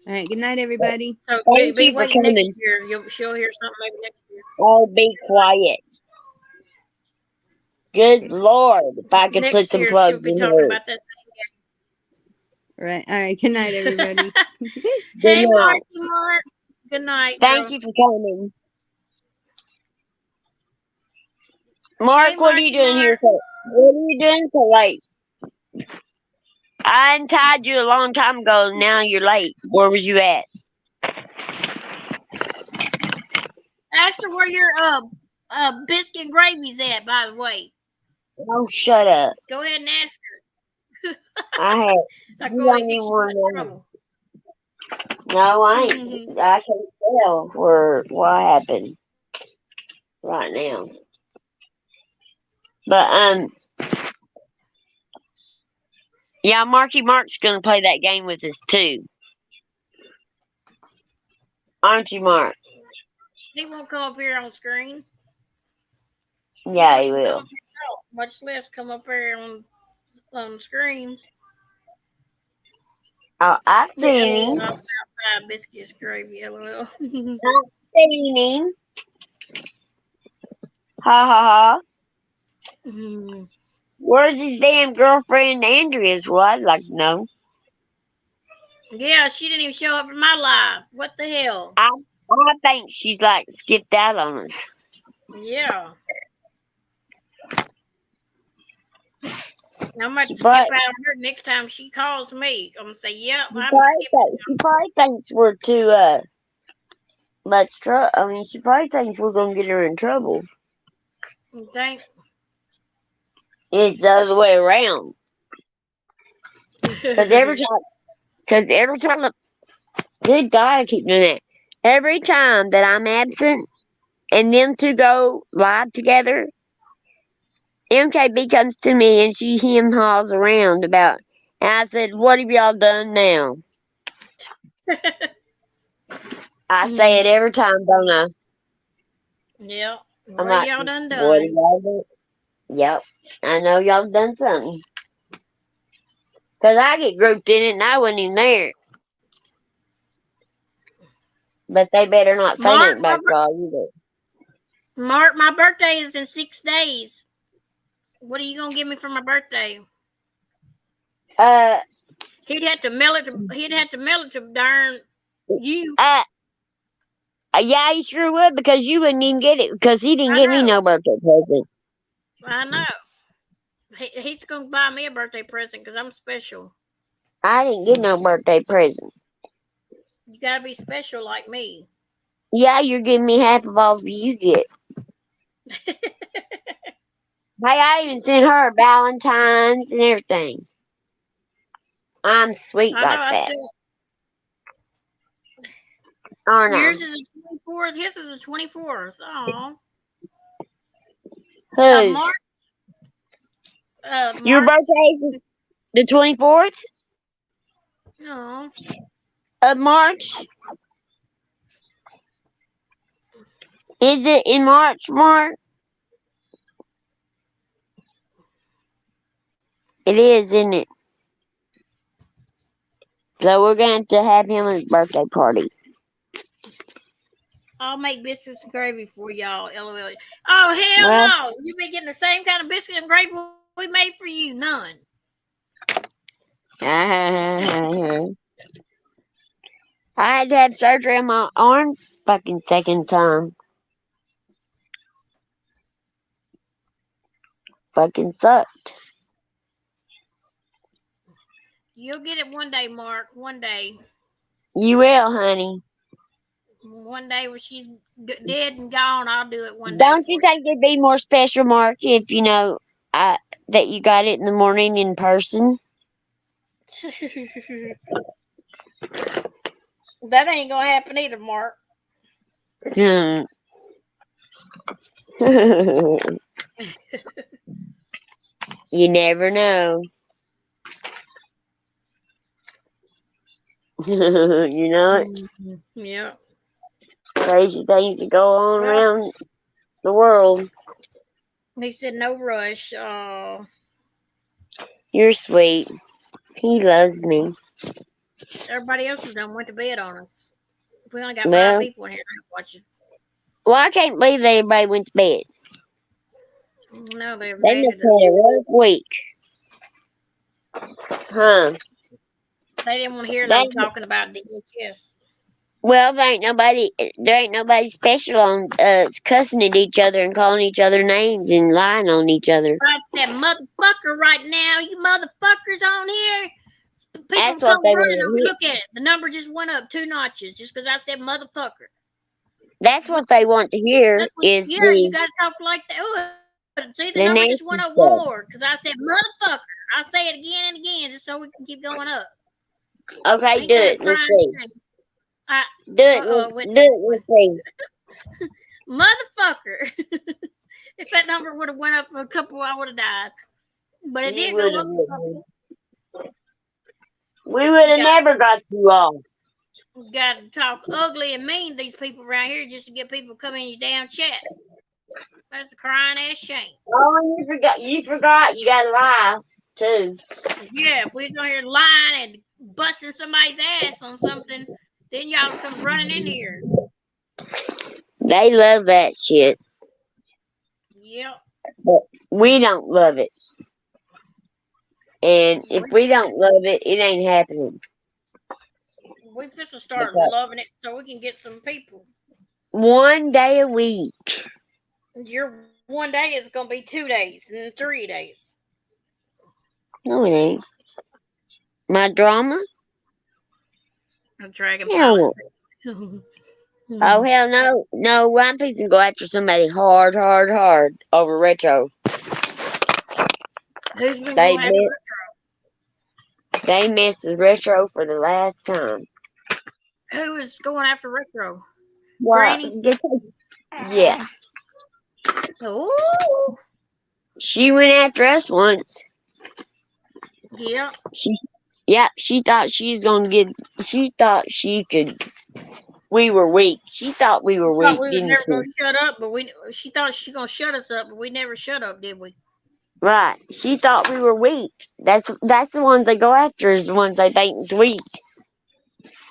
right. Good night, everybody. So thank be you for waiting coming. next year. She'll hear something maybe next year. Oh, be quiet. Good Lord, if I could Next put some year, plugs she'll be in talking here. about that Right. All right. Good night, everybody. Hey, Good night. Mark. Good night. Thank girl. you for coming. Mark, Hey, what are you doing here for? What are you doing so late? I untied you a long time ago, and now you're late. Where was you at? Ask her where your biscuit and gravy's at, by the way. Oh, shut up. Go ahead and ask her. I had. I You go don't and even get you want in to know. trouble. No, I ain't. I can't tell what happened right now. But yeah, Mark's gonna play that game with us too, aren't you, Mark? He won't come up here on screen. Yeah, he will. Much less come up here on screen. Oh, I've seen him. Outside biscuits gravy, lol. I've seen him. Ha ha ha. Where's his damn girlfriend Andrea's? Well, I'd like to know. Yeah, she didn't even show up in my live. What the hell? I think she's like skipped out on us. Yeah. I'm going to skip out on her next time she calls me. I'm going to say, yep. She probably thinks we're too much trouble. I mean, she probably thinks we're going to get her in trouble. You think? It's the other way around. Because every time, good God, I keep doing that. Every time that I'm absent and them two go live together, MKB comes to me and she hem-haws around about, and I said, what have y'all done now? I say it every time, don't I? Yep. I'm What like, y'all done? What have y'all done? Yep. I know y'all done something. Because I get grouped in it and I wasn't even there. But they better not say nothing about y'all either. Mark, my birthday is in 6 days. What are you going to give me for my birthday? He'd have to mail it to darn you. Yeah, he sure would, because you wouldn't even get it, because he didn't give me no birthday present. I know. He's going to buy me a birthday present because I'm special. I didn't get no birthday present. You got to be special like me. Yeah, you're giving me half of all you get. Hey, I even sent her Valentine's and everything. I'm sweet like that. Yours is the 24th. His is the 24th. Oh. Whose? Your birthday is the 24th? No. Of March? Is it in March, Mark? It is, isn't it? So we're going to have him at his birthday party. I'll make biscuits and gravy for y'all. LOL. Oh, hell no. You've been getting the same kind of biscuit and gravy we made for you. None. I had to have surgery on my arm fucking second time. fucking sucked. You'll get it one day, Mark. One day. You will, honey. One day when she's dead and gone, I'll do it one day. Don't you think it'd be more special, Mark, if you know that you got it in the morning in person? That ain't gonna happen either, Mark. You never know. You know it? Yeah. Crazy things that go on around the world. He said no rush. You're sweet. He loves me. Everybody else has done went to bed on us. We only got Well, 5 people in here watching. Well, I can't believe everybody went to bed. No, they've They made must it. have had a rough week. Huh. They didn't want to hear no talking about DCS. Well, there ain't nobody special on cussing at each other and calling each other names and lying on each other. I said, motherfucker, right now, you motherfuckers on here. People That's come what they running want on me. to hear. Look at it. The number just went up 2 notches just because I said motherfucker. That's what they want to hear. That's what, Is yeah, you the got to talk like that. Ooh, see, the the number just nasty went up stuff. more because I said motherfucker. I'll say it again and again just so we can keep going up. Okay, Ain't do that a it. Let's crying see. shame? Do it. Went Do it. Let's see. motherfucker. If that number would have went up a couple, I would have died. But it You did go would've up a couple. We would have never got you off. Got to talk ugly and mean to these people around here just to get people to come in your damn chat. That's a crying ass shame. Oh, you forgot. You forgot. You got to lie too. Yeah, if we was on here lying and busting somebody's ass on something, then y'all would come running in here. They love that shit. Yep. But we don't love it. And if we don't love it, it ain't happening. We just start loving it so we can get some people. One day a week. Your one day is going to be 2 days and 3 days. No, it ain't. My drama? I'm dragging Hell policy. no. Oh, hell no. No, I'm fixing to go after somebody hard over retro. Who's been going after retro? They messed with retro for the last time. Who is going after retro? Well, Granny? yeah. Oh. She went after us once. Yeah. She thought she thought she could. We were weak. She thought we were weak. We was never going to shut up, but she thought she going to shut us up, but we never shut up, did we? Right. She thought we were weak. That's the ones they go after, is the ones they think is weak.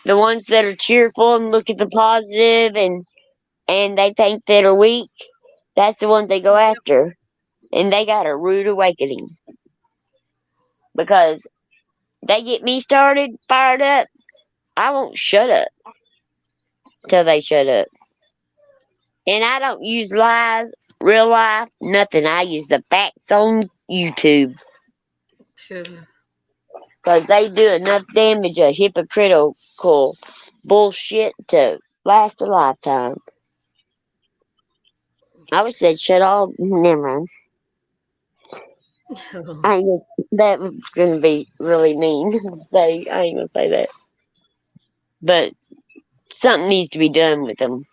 The ones that are cheerful and look at the positive and they think that are weak, that's the ones they go after. And they got a rude awakening. Because they get me started, fired up, I won't shut up till they shut up. And I don't use lies, real life, nothing. I use the facts on YouTube. Sure. Because they do enough damage of hypocritical bullshit to last a lifetime. I would say shut all. Never mind. That was going to be really mean to say. I ain't going to say that. But something needs to be done with them.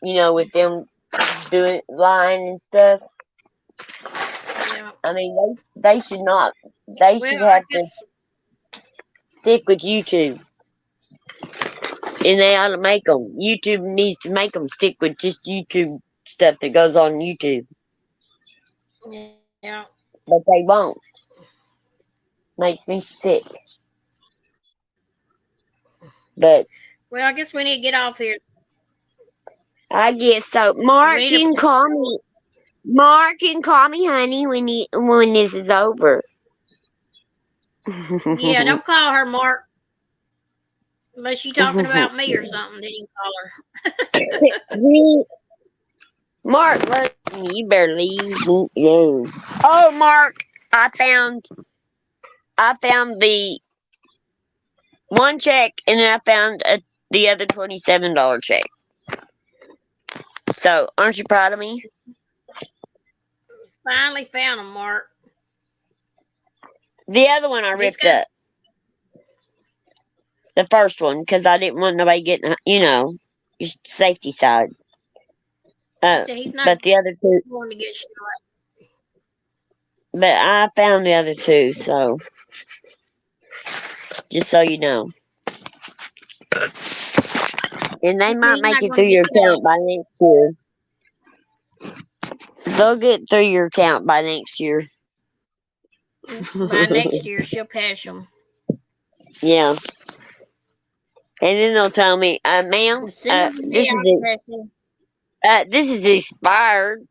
You know, with them doing lying and stuff. Yeah. I mean, they should not. They should have to stick with YouTube. And they ought to make them. YouTube needs to make them stick with just YouTube stuff that goes on YouTube. Yeah. But they won't. Makes me sick. But. Well, I guess we need to get off here. I guess so. Mark can call me. Mark can call me, honey, when this is over. Yeah, don't call her, Mark. Unless you're talking about me or something, then you can call her. Mark loves Courtney, you better leave me alone. Oh, Mark, I found the one check, and then I found the other $27 check. So, aren't you proud of me? Finally found them, Mark. The other one I ripped up. The first one, because I didn't want nobody getting, just safety side. He's not But the other two, going to get shot. but I found the other two, so just so you know. And they might make it through your account by next year. They'll get through your account by next year. By next year, she'll cash them. Yeah. And then they'll tell me, ma'am, this is expired.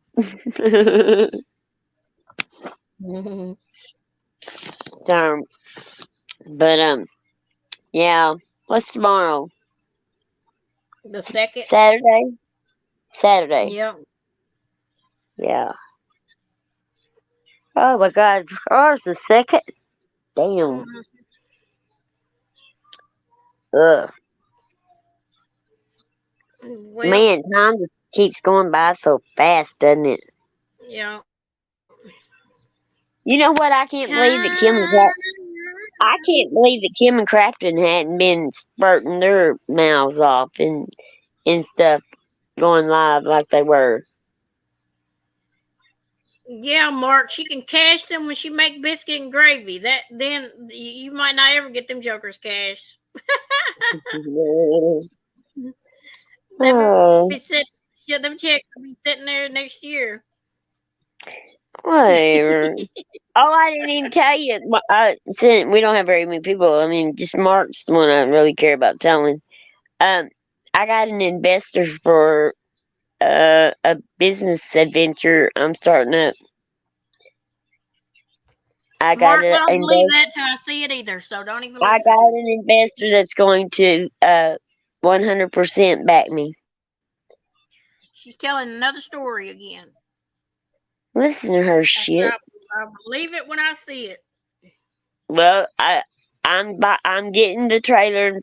So, but yeah. What's tomorrow? The 2nd. Saturday. Yep. Yeah. Oh my God. Oh, it's the 2nd. Damn. Ugh. Well, man, time just keeps going by so fast, doesn't it? Yeah. You know what? I can't believe that Kim and Crafton hadn't been spurting their mouths off and stuff, going live like they were. Yeah, Mark, she can cash them when she make biscuit and gravy. Then you might not ever get them jokers cashed. Them checks will be sitting there next year. Whatever. Oh, I didn't even tell you. Since we don't have very many people, I mean, just Mark's the one I really care about telling. I got an investor for a business adventure I'm starting up. Mark, I don't believe that till I see it either, so don't even listen. I got an investor that's going to 100% back me. She's telling another story again. Listen to her shit. I believe it when I see it. Well, I'm getting the trailer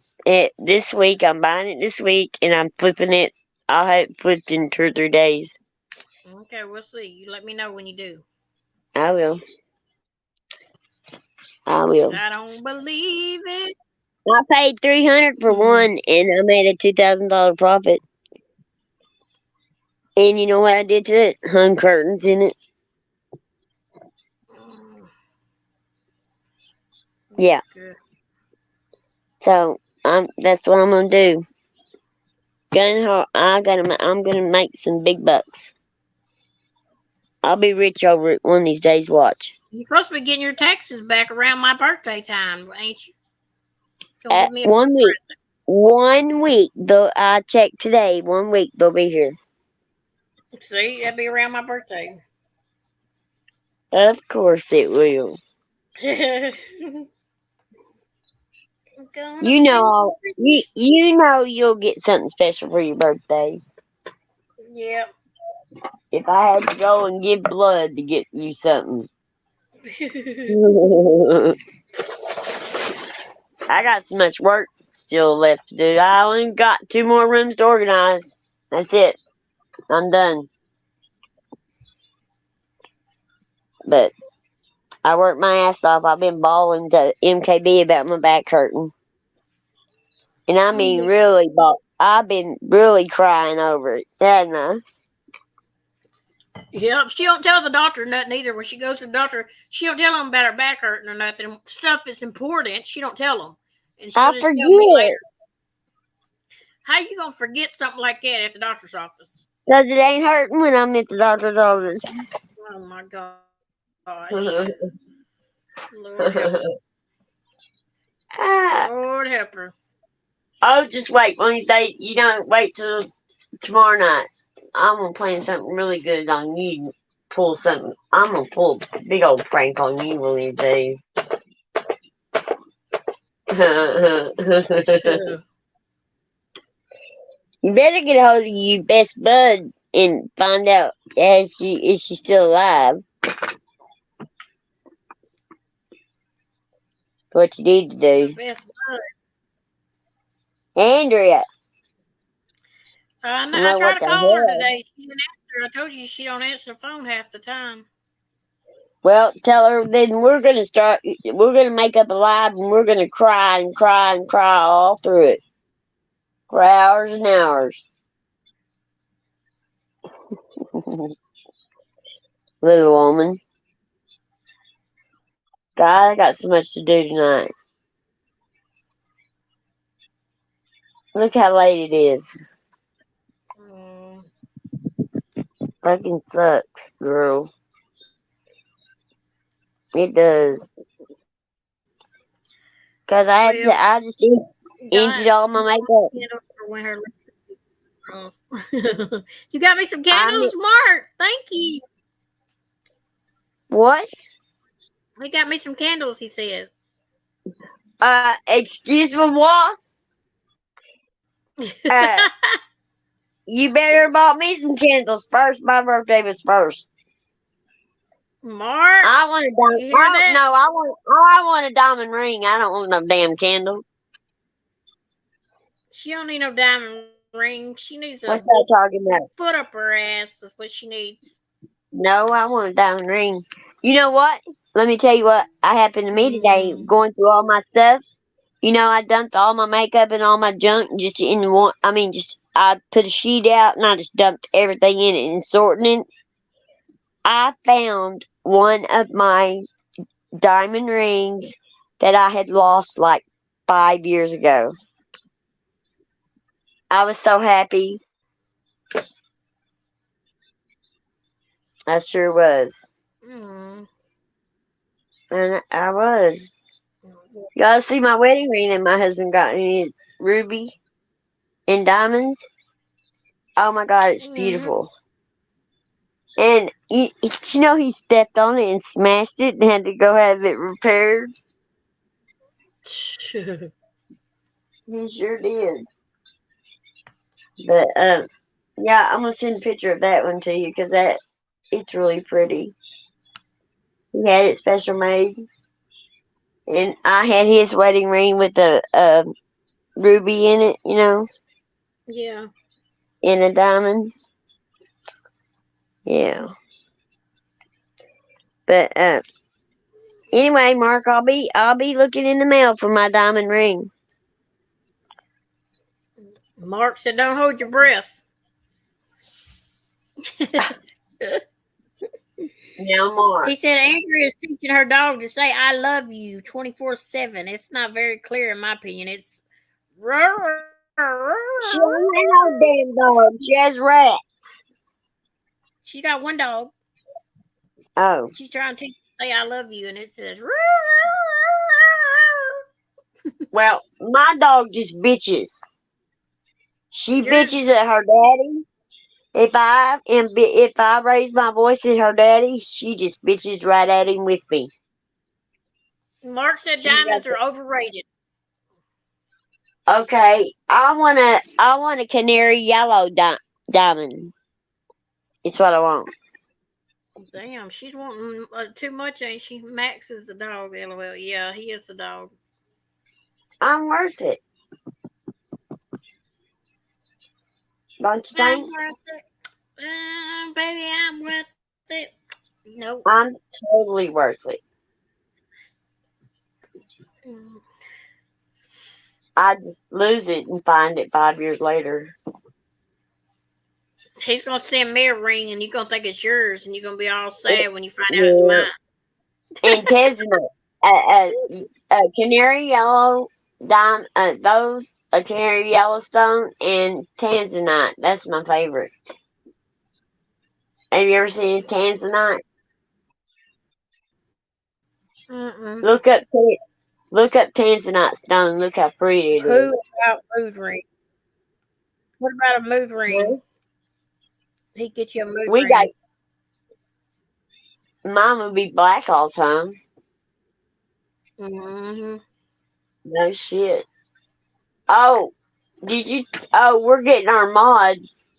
this week. I'm buying it this week, and I'm flipping it. I'll have it flipped in 2 or 3 days. Okay, we'll see. You let me know when you do. I will. I don't believe it. I paid $300 for one, and I made a $2,000 profit. And you know what I did to it? Hung curtains in it. Yeah. Good. So that's what I'm gonna do. I'm gonna make some big bucks. I'll be rich over it one of these days. Watch. You're supposed to be getting your taxes back around my birthday time, ain't you? 1 week. 1 week. Though I checked today. 1 week they'll be here. See, that'll be around my birthday. Of course it will. You know you'll get something special for your birthday. Yep. If I had to go and give blood to get you something. I got so much work still left to do. I only got 2 more rooms to organize. That's it. I'm done. But I worked my ass off. I've been bawling to MKB about my back hurting. And I mean really I've been really crying over it, hadn't I? Yep, she don't tell the doctor nothing either. When she goes to the doctor, she don't tell them about her back hurting or nothing. Stuff that's important, she don't tell them. And I forget. Tell me later. How you gonna forget something like that at the doctor's office? Because it ain't hurting when I'm at the doctor's office. Oh my gosh. Lord help her. Lord help her. Oh, just wait. One of these days, wait till tomorrow night. I'm going to plan something really good on you. Pull something. I'm going to pull a big old prank on you one of these days. You better get a hold of you best bud and find out is she still alive. What you need to do, Best bud. Andrea. I I know. don't I know tried what to the call her hell. today. She didn't answer. I told you she don't answer the phone half the time. Well, tell her then we're gonna start. We're gonna make up a live, and we're gonna cry and cry and cry all through it for hours and hours. Little woman. God, I got so much to do tonight. Look how late it is. Mm. Fucking sucks, girl. It does. Cause Well, I just emptied all my makeup. candles for when her off. You got me some I candles, mean, Mark. Thank you. what? He got me some candles. He said. Excuse me, what? You better bought me some candles first. My birthday was first. Mark, I want a diamond. you hear that? No, I want a diamond ring. I don't want no damn candle. She don't need no diamond ring. She needs a What's that talking about? foot up her ass. That's what she needs. No, I want a diamond ring. You know what? Let me tell you what happened to me today. Going through all my stuff. You know, I dumped all my makeup and all my junk just in one. I mean, just I put a sheet out and I just dumped everything in it and sorting it. I found one of my diamond rings that I had lost like 5 years ago. I was so happy. I sure was. Mm. And I was. You ought to see my wedding ring that my husband got me. It's ruby and diamonds. Oh my God, it's beautiful. And you know, he stepped on it and smashed it and had to go have it repaired. He sure did. But yeah, I'm gonna send a picture of that one to you because it's really pretty. He had it special made, and I had his wedding ring with the ruby in it, you know, Yeah. and a diamond. Yeah. But anyway, Mark, I'll be looking in the mail for my diamond ring. Mark said, "Don't hold your breath." Now, Mark. He said Andrea is teaching her dog to say "I love you" 24/7. It's not very clear, in my opinion. It's. She don't have no damn dog. She has rats. She got one dog. Oh. She's trying to say "I love you," and it says. Well, my dog just bitches. She Yours- bitches at her daddy. If I raise my voice at her daddy, she just bitches right at him with me. Mark said She's got diamonds are overrated. Okay, I want a canary yellow diamond. It's what I want. Damn, she's wanting too much, ain't she? Max is the dog, LOL. Yeah, he is the dog. I'm worth it. Don't you I'm think? worth it. Baby, I'm worth it. Nope. I'm totally worth it. I just lose it and find it 5 years later. He's gonna send me a ring, and you're gonna think it's yours, and you're gonna be all sad when you find out it's mine. And Tanzanite, canary yellow those a canary yellowstone and Tanzanite. That's my favorite. Have you ever seen Tanzanite? Mm-mm. Look up Tanzanite stone. Look how pretty it Who is. about mood ring? What about a mood ring? He get you a mood We ring. got mine would be black all the time. Mm-hmm. No shit. Oh, did you? Oh, we're getting our mods.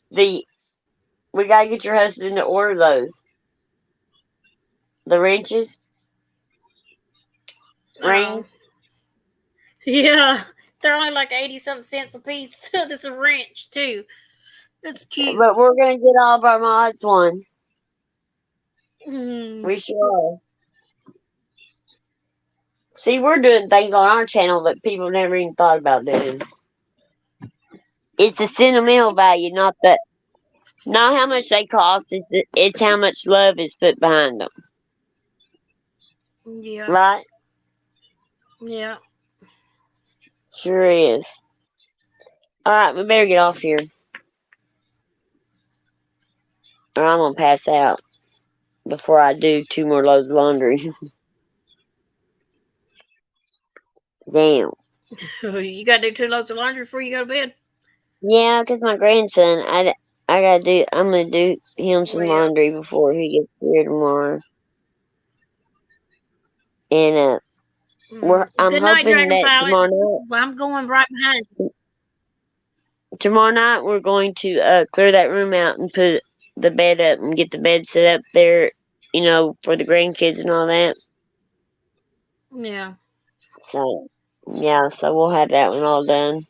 We gotta get your husband to order those. The wrenches, Oh, rings. yeah. They're only like 80-something cents a piece. This is a wrench, too. That's cute. But we're gonna get all of our mods one. Mm. We sure are. See, we're doing things on our channel that people never even thought about doing. It's the sentimental value, not how much they cost. It's how much love is put behind them. Yeah. Right? Yeah. Sure is. All right, we better get off here, or I'm gonna pass out before I do 2 more loads of laundry. Damn. You got to do 2 loads of laundry before you go to bed? Yeah, 'cause my grandson, I'm gonna do him some Well, laundry before he gets here tomorrow. And I'm good night, hoping Dragon that Pilot. Well, I'm going right behind you. tomorrow night we're going to clear that room out and put the bed up and get the bed set up there, for the grandkids and all that. Yeah. So yeah, so we'll have that one all done.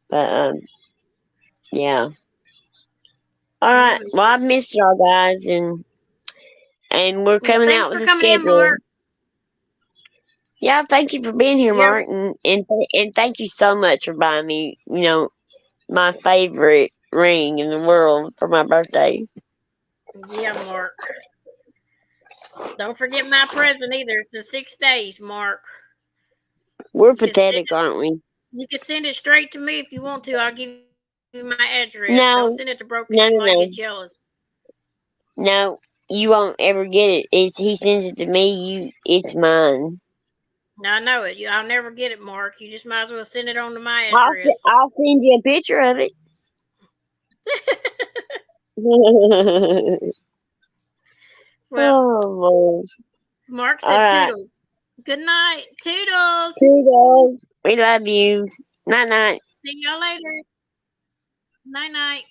But yeah. All right. Well, I've missed y'all guys, and we're coming Thanks out with for a coming in, schedule. Mark. Yeah, thank you for being here, You're- Mark, and thank you so much for buying me, my favorite ring in the world for my birthday. Yeah, Mark. Don't forget my present either. It's in 6 days, Mark. We're pathetic, aren't we? You can send it straight to me if you want to. I'll give you my address. No. Don't send it to Broken. No, She might no. get jealous. No, you won't ever get it. He sends it to me. It's mine. No, I know it. I'll never get it, Mark. You just might as well send it on to my address. I'll send you a picture of it. Well, oh, Lord. Mark All said right. toodles. Good night. Toodles. Toodles. We love you. Night night. See y'all later. Night night.